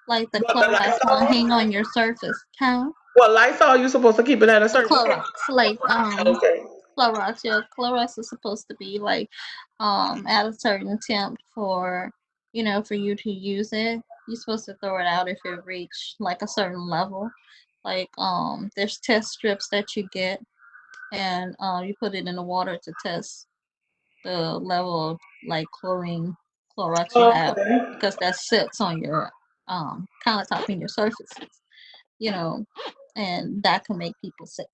like the what the Clorox won't Lysol? hang on your surface. Huh? What Lysol? You supposed to keep it at a The certain temp. Clorox, like Okay. Clorox, yeah, Clorox is supposed to be like at a certain temp for for you to use it. You're supposed to throw it out if it reached like a certain level. Like there's test strips that you get and you put it in the water to test the level of like chlorine Clorox you have Okay. because that sits on your countertop in your surfaces, you know, and that can make people sick.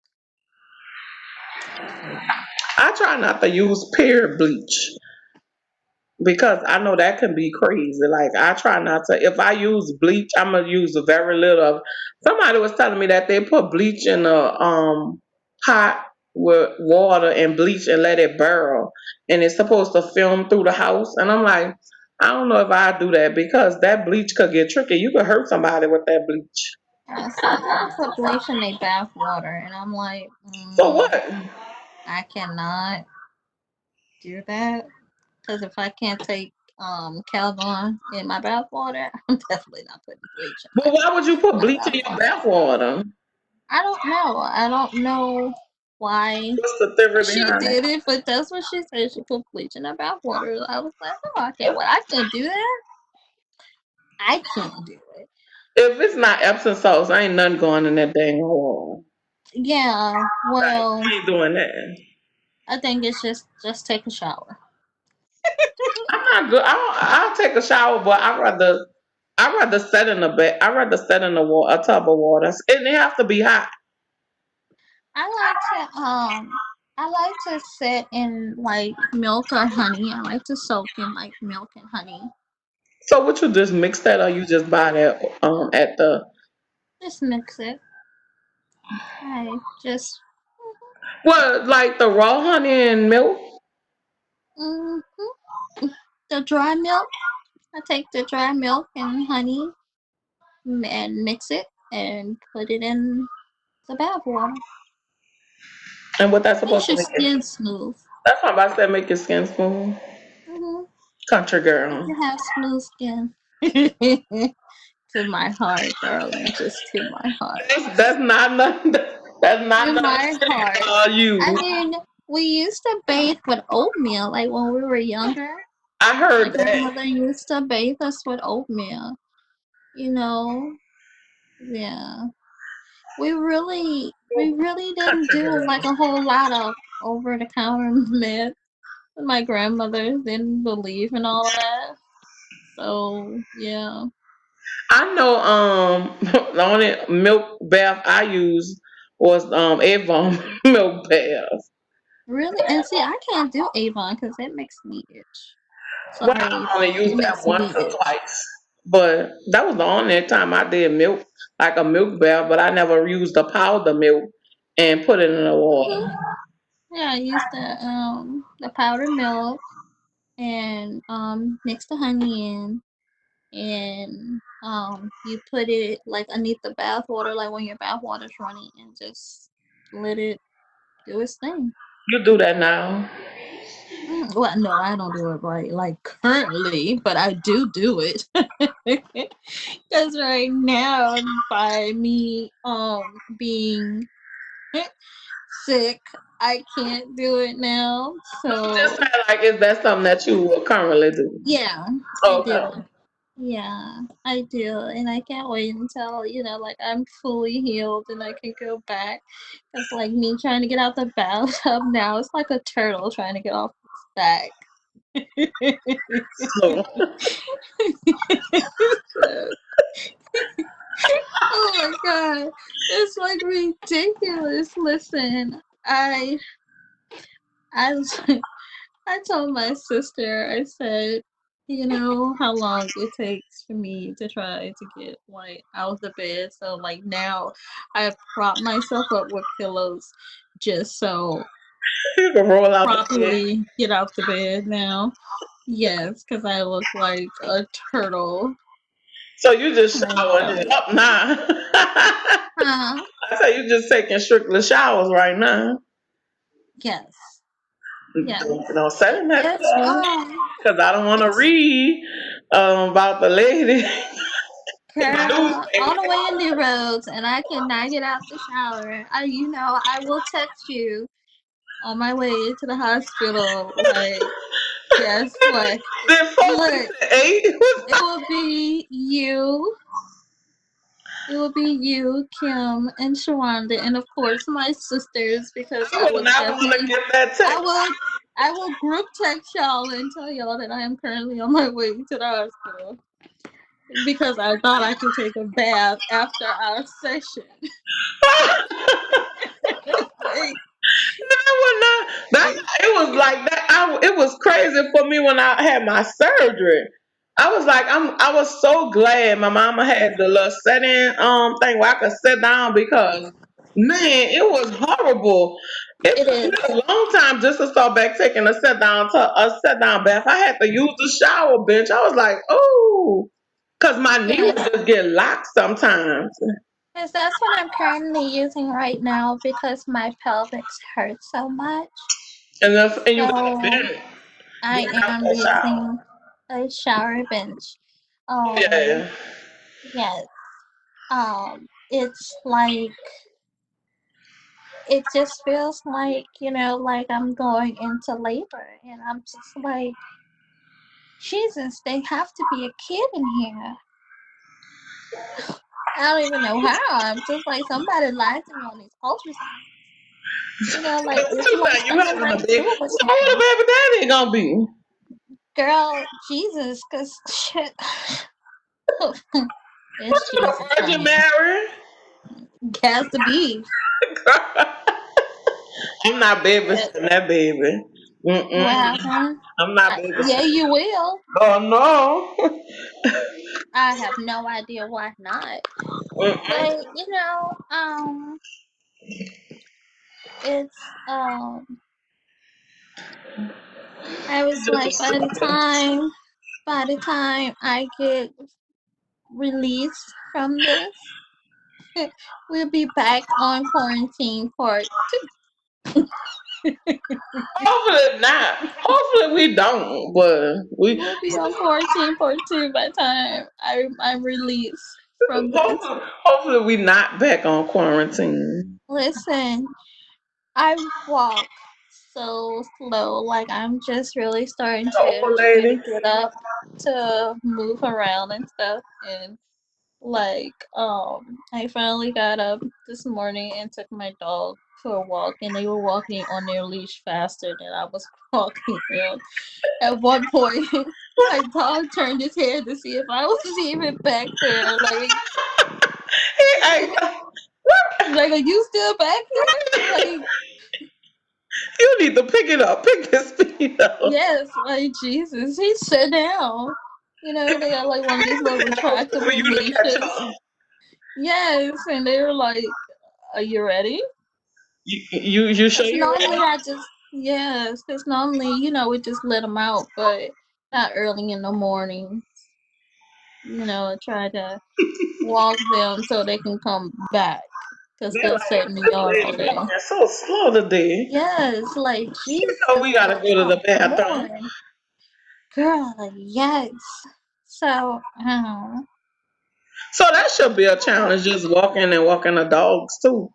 So yeah. I try not to use pear bleach because I know that can be crazy. Like I try not to. If I use bleach, I'm gonna use a very little. Somebody was telling me that they put bleach in a pot with water and bleach and let it burn, and it's supposed to film through the house. And I'm like, I don't know if I do that because that bleach could get tricky. You could hurt somebody with that bleach. Some people put bleach in their bath water, and I'm like, So what? I cannot do that because if I can't take Calgon in my bath water, I'm definitely not putting bleach in But why would you put my bleach in bath your water. bath water? I don't know. I don't know why What's the theory she behind it? did it, but that's what she said. She put bleach in her bath water. I was like, oh, I can't. Well, I can't do that. I can't do it. If it's not Epsom salts, ain't nothing going in that dang hole. Yeah. Like, Well, I ain't doing that. I think it's just take a shower. I'm not good. I'll take a shower, but I rather sit in the bed. I rather sit in the water, a tub of water, and it has to be hot. I like to I like to sit in like milk or honey. I like to soak in like milk and honey. So would you just mix that, or you just buy that at the Just mix it. I just what, like the raw honey and milk? hmm the dry milk. I take the dry milk and honey and mix it and put it in the bath water. And what that's supposed Makes to your make it? skin smooth. That's what I'm about to say. Make your skin smooth. hmm Country If girl. you have smooth skin. To my heart, darling. Just to my heart. That's not nothing. That's not In nothing my to heart. I use. mean, we used to bathe with oatmeal, like when we were younger. I My heard that. grandmother used to bathe us with oatmeal. You know, yeah. We really didn't Country do girl. like a whole lot of over the counter meds. My grandmother didn't believe in all of that. So yeah. I know the only milk bath I used was Avon milk bath. Really, and see, I can't do Avon because it makes me itch. Well, Sorry, I only it used that makes once me or itch. twice. But that was the only time I did milk, like a milk bath, but I never used the powder milk and put it in the water. hmm Yeah, I use the powdered milk and mix the honey in and you put it like underneath the bath water, like when your bath water's running, and just let it do its thing. You do that now. Well, no, I don't do it right like currently, but I do it. Because right now, by me being sick, I can't do it now. I'm just So saying, like, is that something that you will currently do? yeah, I Okay. do. Yeah, I do, and I can't wait until like I'm fully healed and I can go back. Cause like me trying to get out the bathtub now, it's like a turtle trying to get off its back. So So, oh my god, it's like ridiculous. Listen, I I told my sister, I said, how long it takes for me to try to get like out of the bed. So like now I prop myself up with pillows just so you can roll out the bed. properly get out the bed now. Yes, because I look like a turtle So you just trying to get showering out. it up now. Huh? I say you just taking strictly showers right now. Yes. Yes. Don't say that It's because I don't want to it's read about the lady in the girl, newspaper. all the way in the roads, and I cannot get out the shower. I will text you on my way to the hospital. Like, guess what? Then 4 6 Look, and 8. it will be you. It will be you, Kim, and Shawanda, and of course my sisters, because I I will would not want to definitely, get that I text. will, I will group text y'all and tell y'all that I am currently on my way to the hospital because I thought I could take a bath after our session. Like, That's it was like that. It was crazy for me when I had my surgery. I was so glad my mama had the little sit-in thing where I could sit down because man, it was horrible. It it took me is. a long time just to start back taking a sit down bath. I had to use the shower bench. I was like, oh, because my knee would Yes. just get locked sometimes. Yes, that's what I'm currently using right now because my pelvis hurts so much. And you got to So I bend out am that shower. using a shower bench. Yeah. Yes. It's like it just feels like, like I'm going into labor and I'm just like, Jesus, they have to be a kid in here. I don't even know how. I'm just like somebody lied to me on these ultrasounds. Like it's You like say you somebody having a lied baby. through or So what a something. baby daddy gonna be? Girl, Jesus, cause shit. What It's you Jesus, the Virgin honey. Mary? Has to be. I'm not Shit. babysitting that baby. What Mm-mm. happened? I'm not Yeah, babysitting. you will. Oh no. I have no idea why not. Mm-mm. But it's I was Just a like stupid. by the time I get released from this, we'll be back on quarantine part two. Hopefully not. Hopefully we don't. But we We'll be on quarantine part two by the time I'm released from this. hopefully we not back on quarantine. Listen, I walk so slow, like I'm just really starting The to old try to lady. get up to move around and stuff. And like, I finally got up this morning and took my dog for a walk, and they were walking on their leash faster than I was walking them. At one point, my dog turned his head to see if I was even back there. Hey, Like, are you still back here? Like, you need to pick it up. Pick this speed up. yes, like Jesus, he sat down. They got like one of these little For retractable you to catch leashes. up. Yes, and they were like, "Are you ready?" You sure Because you normally ready? I just, yes, because normally, we just let them out, but not early in the morning. I try to walk them so they can come back because They're they'll like, set in the this yard all lady day. walking so slow today. Yes, like You know we Jesus, gotta like go to the come bathroom. on, girl, like, yes. So, So that should be a challenge, just walking and walking the dogs too.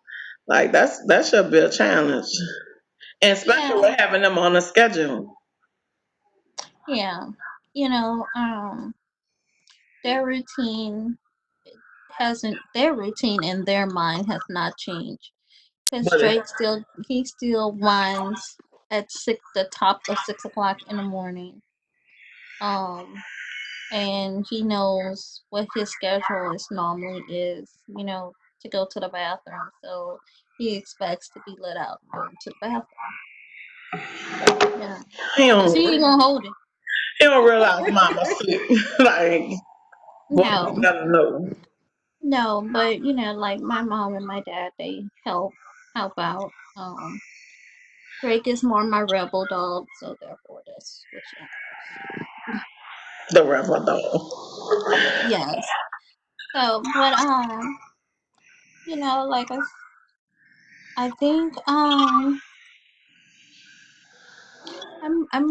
Like that should be a challenge. And especially yeah, with having them on a schedule. yeah, you know, um, their routine hasn't their routine in their mind has not changed. Because But it, Drake still he still winds at the top of 6 o'clock in the morning. Um, and he knows what his schedule is normally is, to go to the bathroom. So he expects to be let out and go to the bathroom. Yeah, he cause don't he ain't gonna hold it. he don't realize mama sick. Like, boy, you No, gotta know. no, but like my mom and my dad, they help out. Drake is more my rebel dog, so therefore that's what she has. The rebel dog. Yes. So, but like I think I'm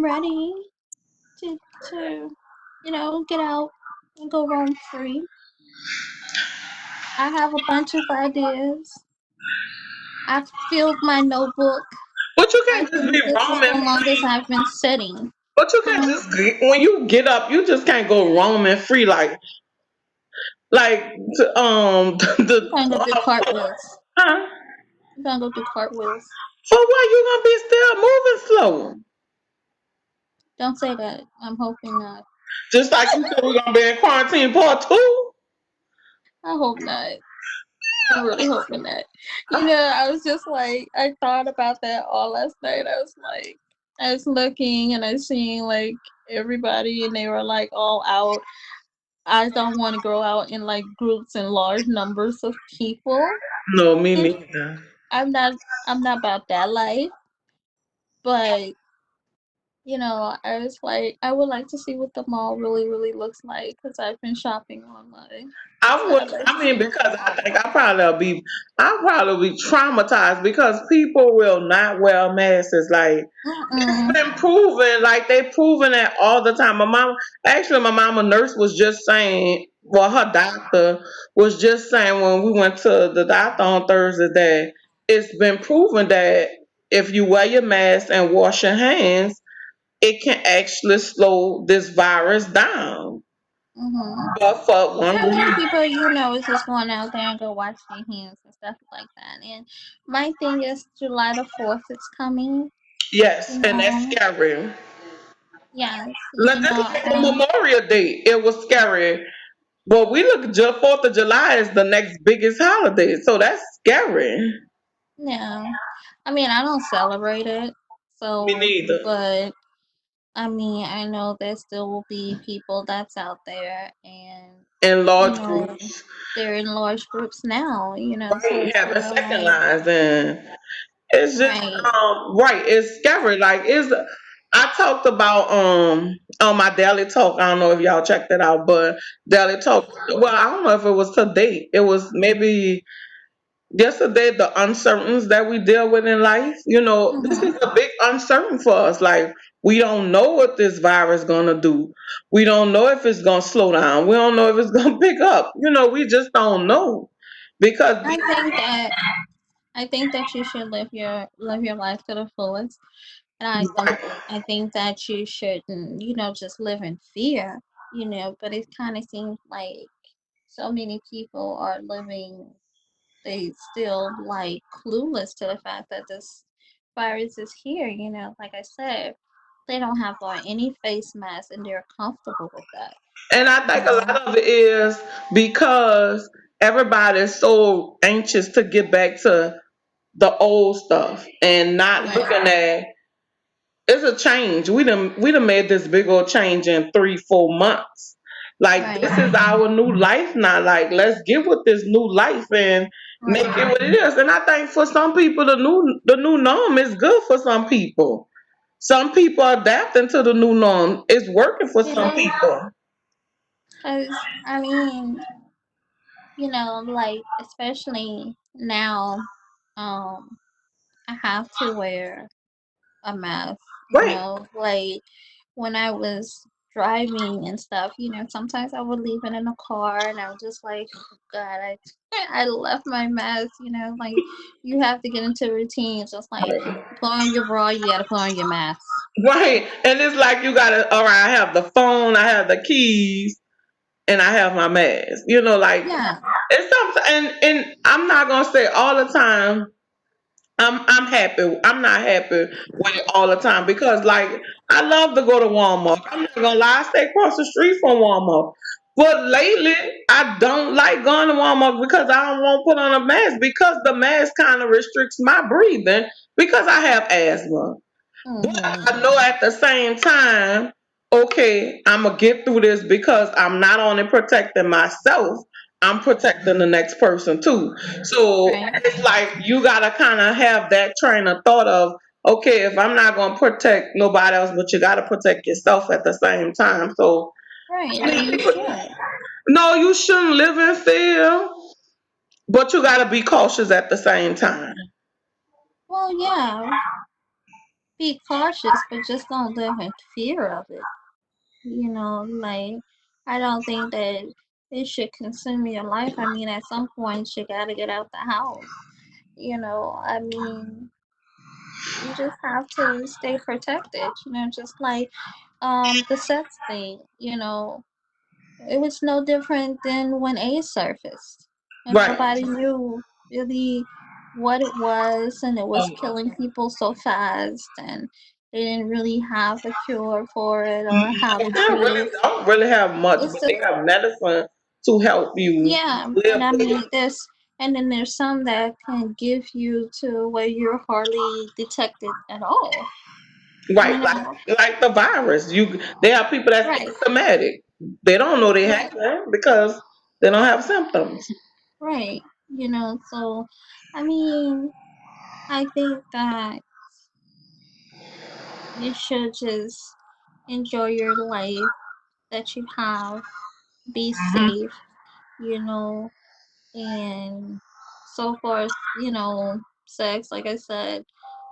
ready to get out and go roam free. I have a bunch of ideas. I've filled my notebook. But you I can't just be think this is the roaming longest free. I've been sitting. But you can't Huh? just when you get up, you just can't go roaming free like I'm the gonna go do cartwheels. huh? I'm gonna go do cartwheels. For what you gonna be still moving slow? Don't say that. I'm hoping not. Just like you said, we're gonna be in quarantine part two. I hope not. I'm really hoping that. I was just like, I thought about that all last night. I was looking and I seen like everybody and they were like all out. I don't want to go out in like groups and large numbers of people. No, me And neither. I'm not, I'm not about that life. But, I was like, I would like to see what the mall really, really looks like because I've been shopping online. I So would. I'd like to I see mean, what the because I mall think looks I probably be traumatized because people will not wear masks. Like it's like. been proven, like they proven that all the time. My mama nurse was just saying, well, her doctor was just saying when we went to the doctor on Thursday that it's been proven that if you wear your mask and wash your hands, it can actually slow this virus down. Mm-hmm. But for one How many reason, people is just going out there and go wash their hands and stuff like that? And my thing is July 4th is coming. yes, You and that's know, scary. yes, Like just like the Memorial Day, it was scary. But we look, 4th of July is the next biggest holiday, so that's scary. yeah. I mean, I don't celebrate it, Me so neither. but I mean, I know there still will be people that's out there, and In you large know, groups, they're in large groups now. So right? it's Having kind of second like lines, and it's just right. right. It's scary. Like it's. I talked about on my daily talk. I don't know if y'all checked it out, but daily talk. Well, I don't know if it was today. It was maybe yesterday. The uncertainties that we deal with in life. This Mm-hmm. is a big uncertain for us. Like we don't know what this virus gonna do. We don't know if it's gonna slow down. We don't know if it's gonna pick up. We just don't know because I think that I think that you should live your life to the fullest, and I think that you shouldn't, just live in fear, But it kind of seems like so many people are living, they still like clueless to the fact that this virus is here. Like I said, they don't have on any face masks and they're comfortable with that. And I You think a know, lot of it is because everybody's so anxious to get back to the old stuff and not right, looking at it's a change. We done made this big old change in 3, 4 months. Like right, this is our new life now. Like let's get with this new life and make it right. what it is. And I think for some people the new norm is good for some people. Some people are adapting to the new norm. It's working for some Yeah, people. because I mean, like especially now, I have to wear a mask, Right. like when I was driving and stuff, sometimes I would leave it in a car and I'm just like, oh God, I left my mask, like you have to get into routines, just like you put on your bra, you gotta put on your mask. Right. And it's like you gotta, all right, I have the phone, I have the keys. and I have my mask. Like Yeah. it's something, and I'm not gonna say all the time. I'm happy. I'm not happy with it all the time because like I love to go to Walmart. I'm not gonna lie, I stay across the street from Walmart. But lately I don't like going to Walmart because I don't want to put on a mask because the mask kind of restricts my breathing because I have asthma. But Mm-hmm. I know at the same time, okay, I'm gonna get through this because I'm not only protecting myself, I'm protecting the next person too. So Right. it's like you gotta kind of have that train of thought of, okay, if I'm not gonna protect nobody else, but you gotta protect yourself at the same time. So Right. I And you mean, should. no, you shouldn't live in fear, but you gotta be cautious at the same time. Well, yeah, be cautious, but just don't live in fear of it. Like, I don't think that it should consume your life. I mean, at some point, you gotta get out the house. I mean, you just have to stay protected, just like the sex thing, it was no different than when AIDS surfaced. And Right. nobody knew really what it was, and it was killing people so fast, and they didn't really have a cure for it or how They to treat it. don't really have much, It's but they just, have medicine to help you yeah, and live I with mean, it. and then there's some that can give you to where you're hardly detected at all, you Right, know? like the virus. They have people that's Right, asymptomatic. They don't know they have right, it because they don't have symptoms. right. So, I mean, I think that you should just enjoy your life that you have, be safe, you know, and so forth, sex, like I said,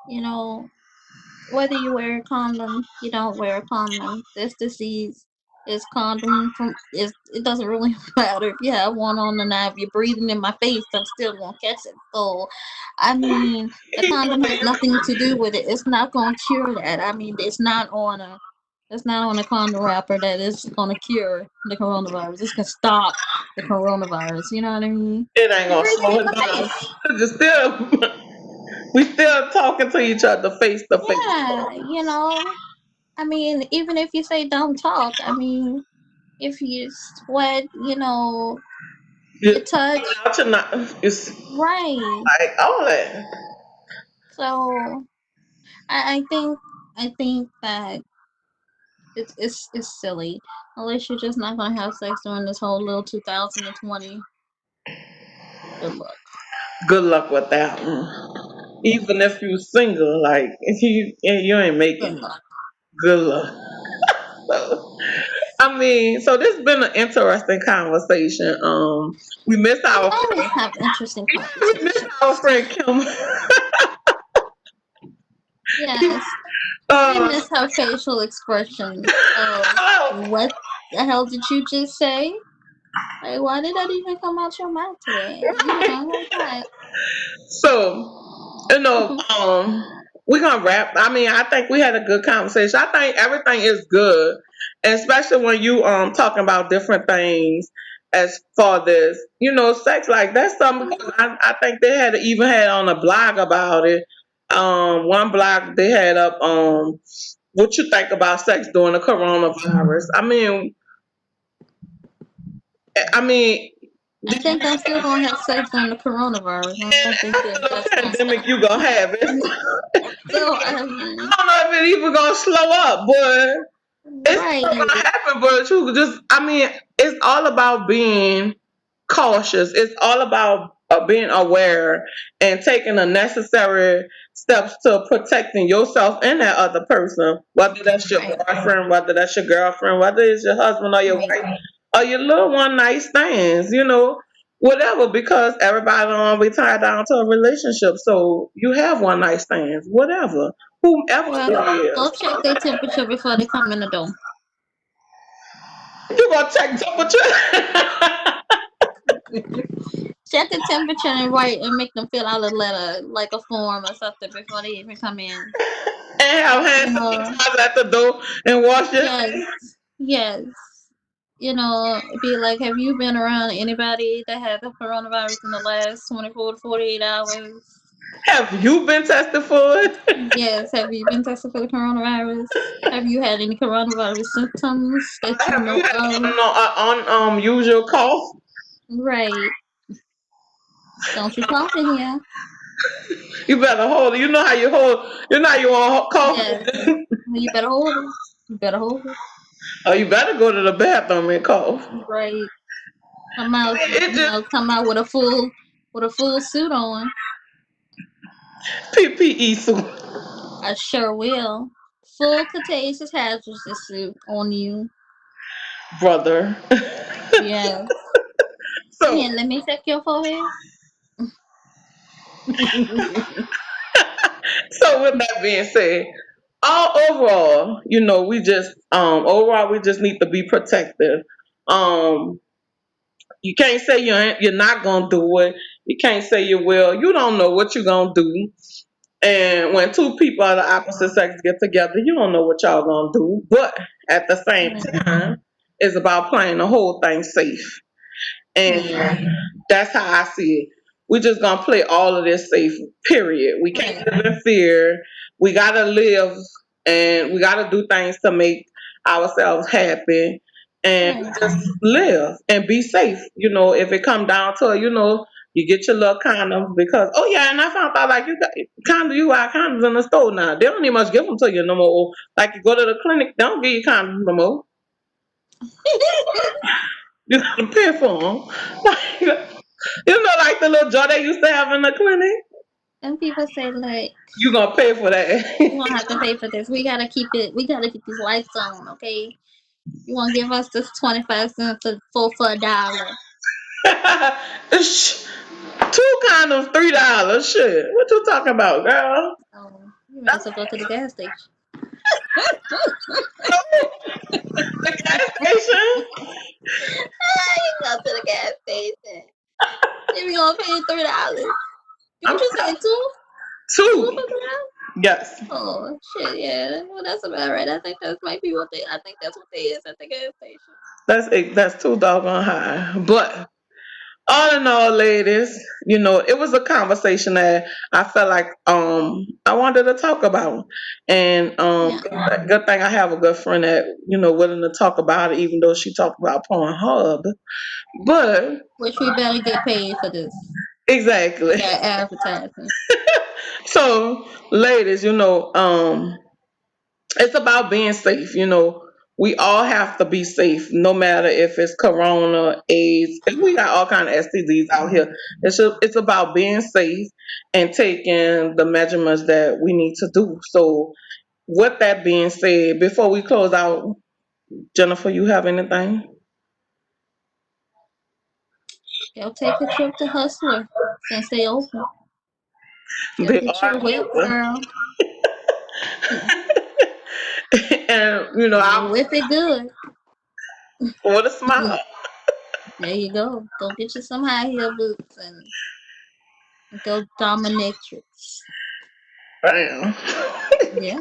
you know, whether you wear a condom, you don't wear a condom, this disease is condom from is it doesn't really matter if you have one on or not. If you're breathing in my face, I'm still gonna catch it. So I mean the Even condom when has nothing to do with it. It's not gonna cure that. I mean it's not on a condom wrapper that is gonna cure the coronavirus. It's gonna stop the coronavirus. You know what I mean? it ain't You're gonna breathing slow in it my down. face. Just still, we still talking to each other face to face. Yeah, I mean, even if you say don't talk, I mean, if you sweat, you Just touch, out your it's right. like all that. So I think that it's silly. Unless you're just not gonna have sex during this whole little 2020. Good luck. Good luck with that one. Even if you single, like if you ain't Good making it. luck. Good luck. So, I mean, so this has been an interesting conversation. We missed We our always friend. have interesting We missed our conversations. friend Kim. Yes. We uh, miss her facial expressions of what the hell did you just say? Like, why did that even come out your mouth today? Like that. so, we're gonna wrap. I mean, I think we had a good conversation. I think everything is good, especially when you talking about different things as far as sex. Like that's something because I think they had even had on a blog about it. One blog they had up. What you think about sex during the coronavirus? I mean, I think I'm still gonna have sex on the coronavirus. I don't think after that the that's gonna pandemic, stop. you gonna have it. So, I don't know if it even gonna slow up, but it's still right, gonna happen. But you just, I mean, it's all about being cautious. It's all about being aware and taking the necessary steps to protecting yourself and that other person, whether that's your right, boyfriend, whether that's your girlfriend, whether it's your husband or your right. wife or your little one night stands, whatever, because everybody don't be tied down to a relationship. So you have one night stands, whatever, whomever Well, it go is. check their temperature before they come in the door. You gonna check temperature? Check the temperature and write and make them fill out a letter, like a form or something, before they even come in. And have hand You know, sanitizer at the door and wash your hands. yes, yes. it'd be like, have you been around anybody that had the coronavirus in the last 24 to 48 hours? Have you been tested for it? Yes. Have you been tested for the coronavirus? Have you had any coronavirus symptoms that you Have you know had of? unusual cough? Right. Don't you cough in here. You better hold it. You know how you hold. You know how you want to cough. Yes. You better hold it. You better hold it. Oh, you better go to the bathroom and cough. Right. Come out, It just come out with a full suit on. PPE suit, I sure will. Full contagious hazardous suit on you. brother. Yes. So, Here, let me check your forehead. so with that being said, all overall, overall we just need to be protective. Um, you can't say you're not gonna do it. You can't say you will. You don't know what you're gonna do. And when two people of the opposite sex get together, you don't know what y'all gonna do. But at the same Right. time, it's about playing the whole thing safe. Yeah. And that's how I see it. We just gonna play all of this safe, period. We can't Right. live in fear. We gotta live and we gotta do things to make ourselves happy and Right. just live and be safe. If it come down to it, you get your little condoms because and I found out like you got you buy condoms in the store now. They don't even much give them to you no more. Like you go to the clinic, they don't give you condoms no more. You gotta pay for them. Like the little jar they used to have in the clinic. And people say, like, You gonna pay for you won't have to pay for this. We gotta keep it. We gotta keep these lights on, okay? You want to give us this 25 cents for $1? that. Two condoms, $3. Shit, what you talking about, girl? You may as well go to the gas station. The gas station. You go to the gas station. If you gonna pay $3, I'm what you saying, two? Two two. for $3? Yes, Oh shit, yeah. Well, that's about right. I think that might be what they. I think that's what they is at the gas station. that's too doggone high. But all in all, ladies, it was a conversation that I felt like I wanted to talk about, and Yeah, good thing I have a good friend that willing to talk about it, even though she talked about Pornhub. But which we better get paid for this. For exactly. that advertising. So, ladies, it's about being safe. We all have to be safe, no matter if it's Corona, AIDS. We got all kind of STDs out here. It's about being safe and taking the measurements that we need to do. So, with that being said, before we close out, Jennifer, you have anything? Go take a trip to Hustler since they open. Go They get are your whip, open, girl. and I Whip it good. for the smile. There you go. Go get you some high heel boots and go dominatrix. Bam. Yeah,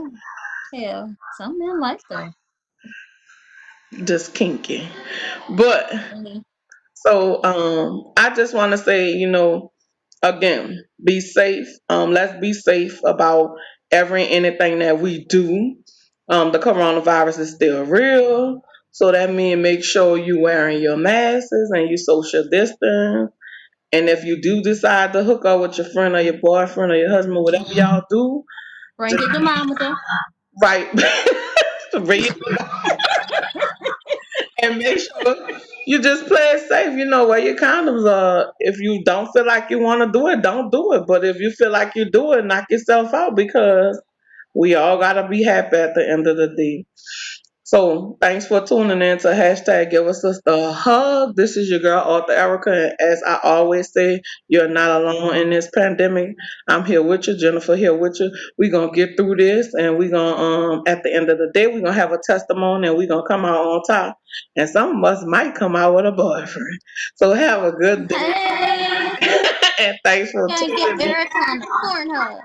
hell, some men like that. Just kinky, but Really. so I just want to say, again, be safe. Let's be safe about anything that we do. The coronavirus is still real, so that means make sure you wearing your masks and you social distance. And if you do decide to hook up with your friend or your boyfriend or your husband, whatever y'all do, Bring just your thermometer. right, bring it and make sure you just play it safe. Wear your condoms. If you don't feel like you want to do it, don't do it. But if you feel like you do it, knock yourself out because we all gotta be happy at the end of the day. So thanks for tuning in to hashtag Give Us Sister a Hug. This is your girl Author Erica, and as I always say, you're not alone in this pandemic. I'm here with you, Jennifer here with you. We're gonna get through this, and we're gonna at the end of the day, we're gonna have a testimony, and we're gonna come out on top. And some of us might come out with a boyfriend. So have a good day, Hey, and thanks for gotta get tuning Erica on the Pornhub. in.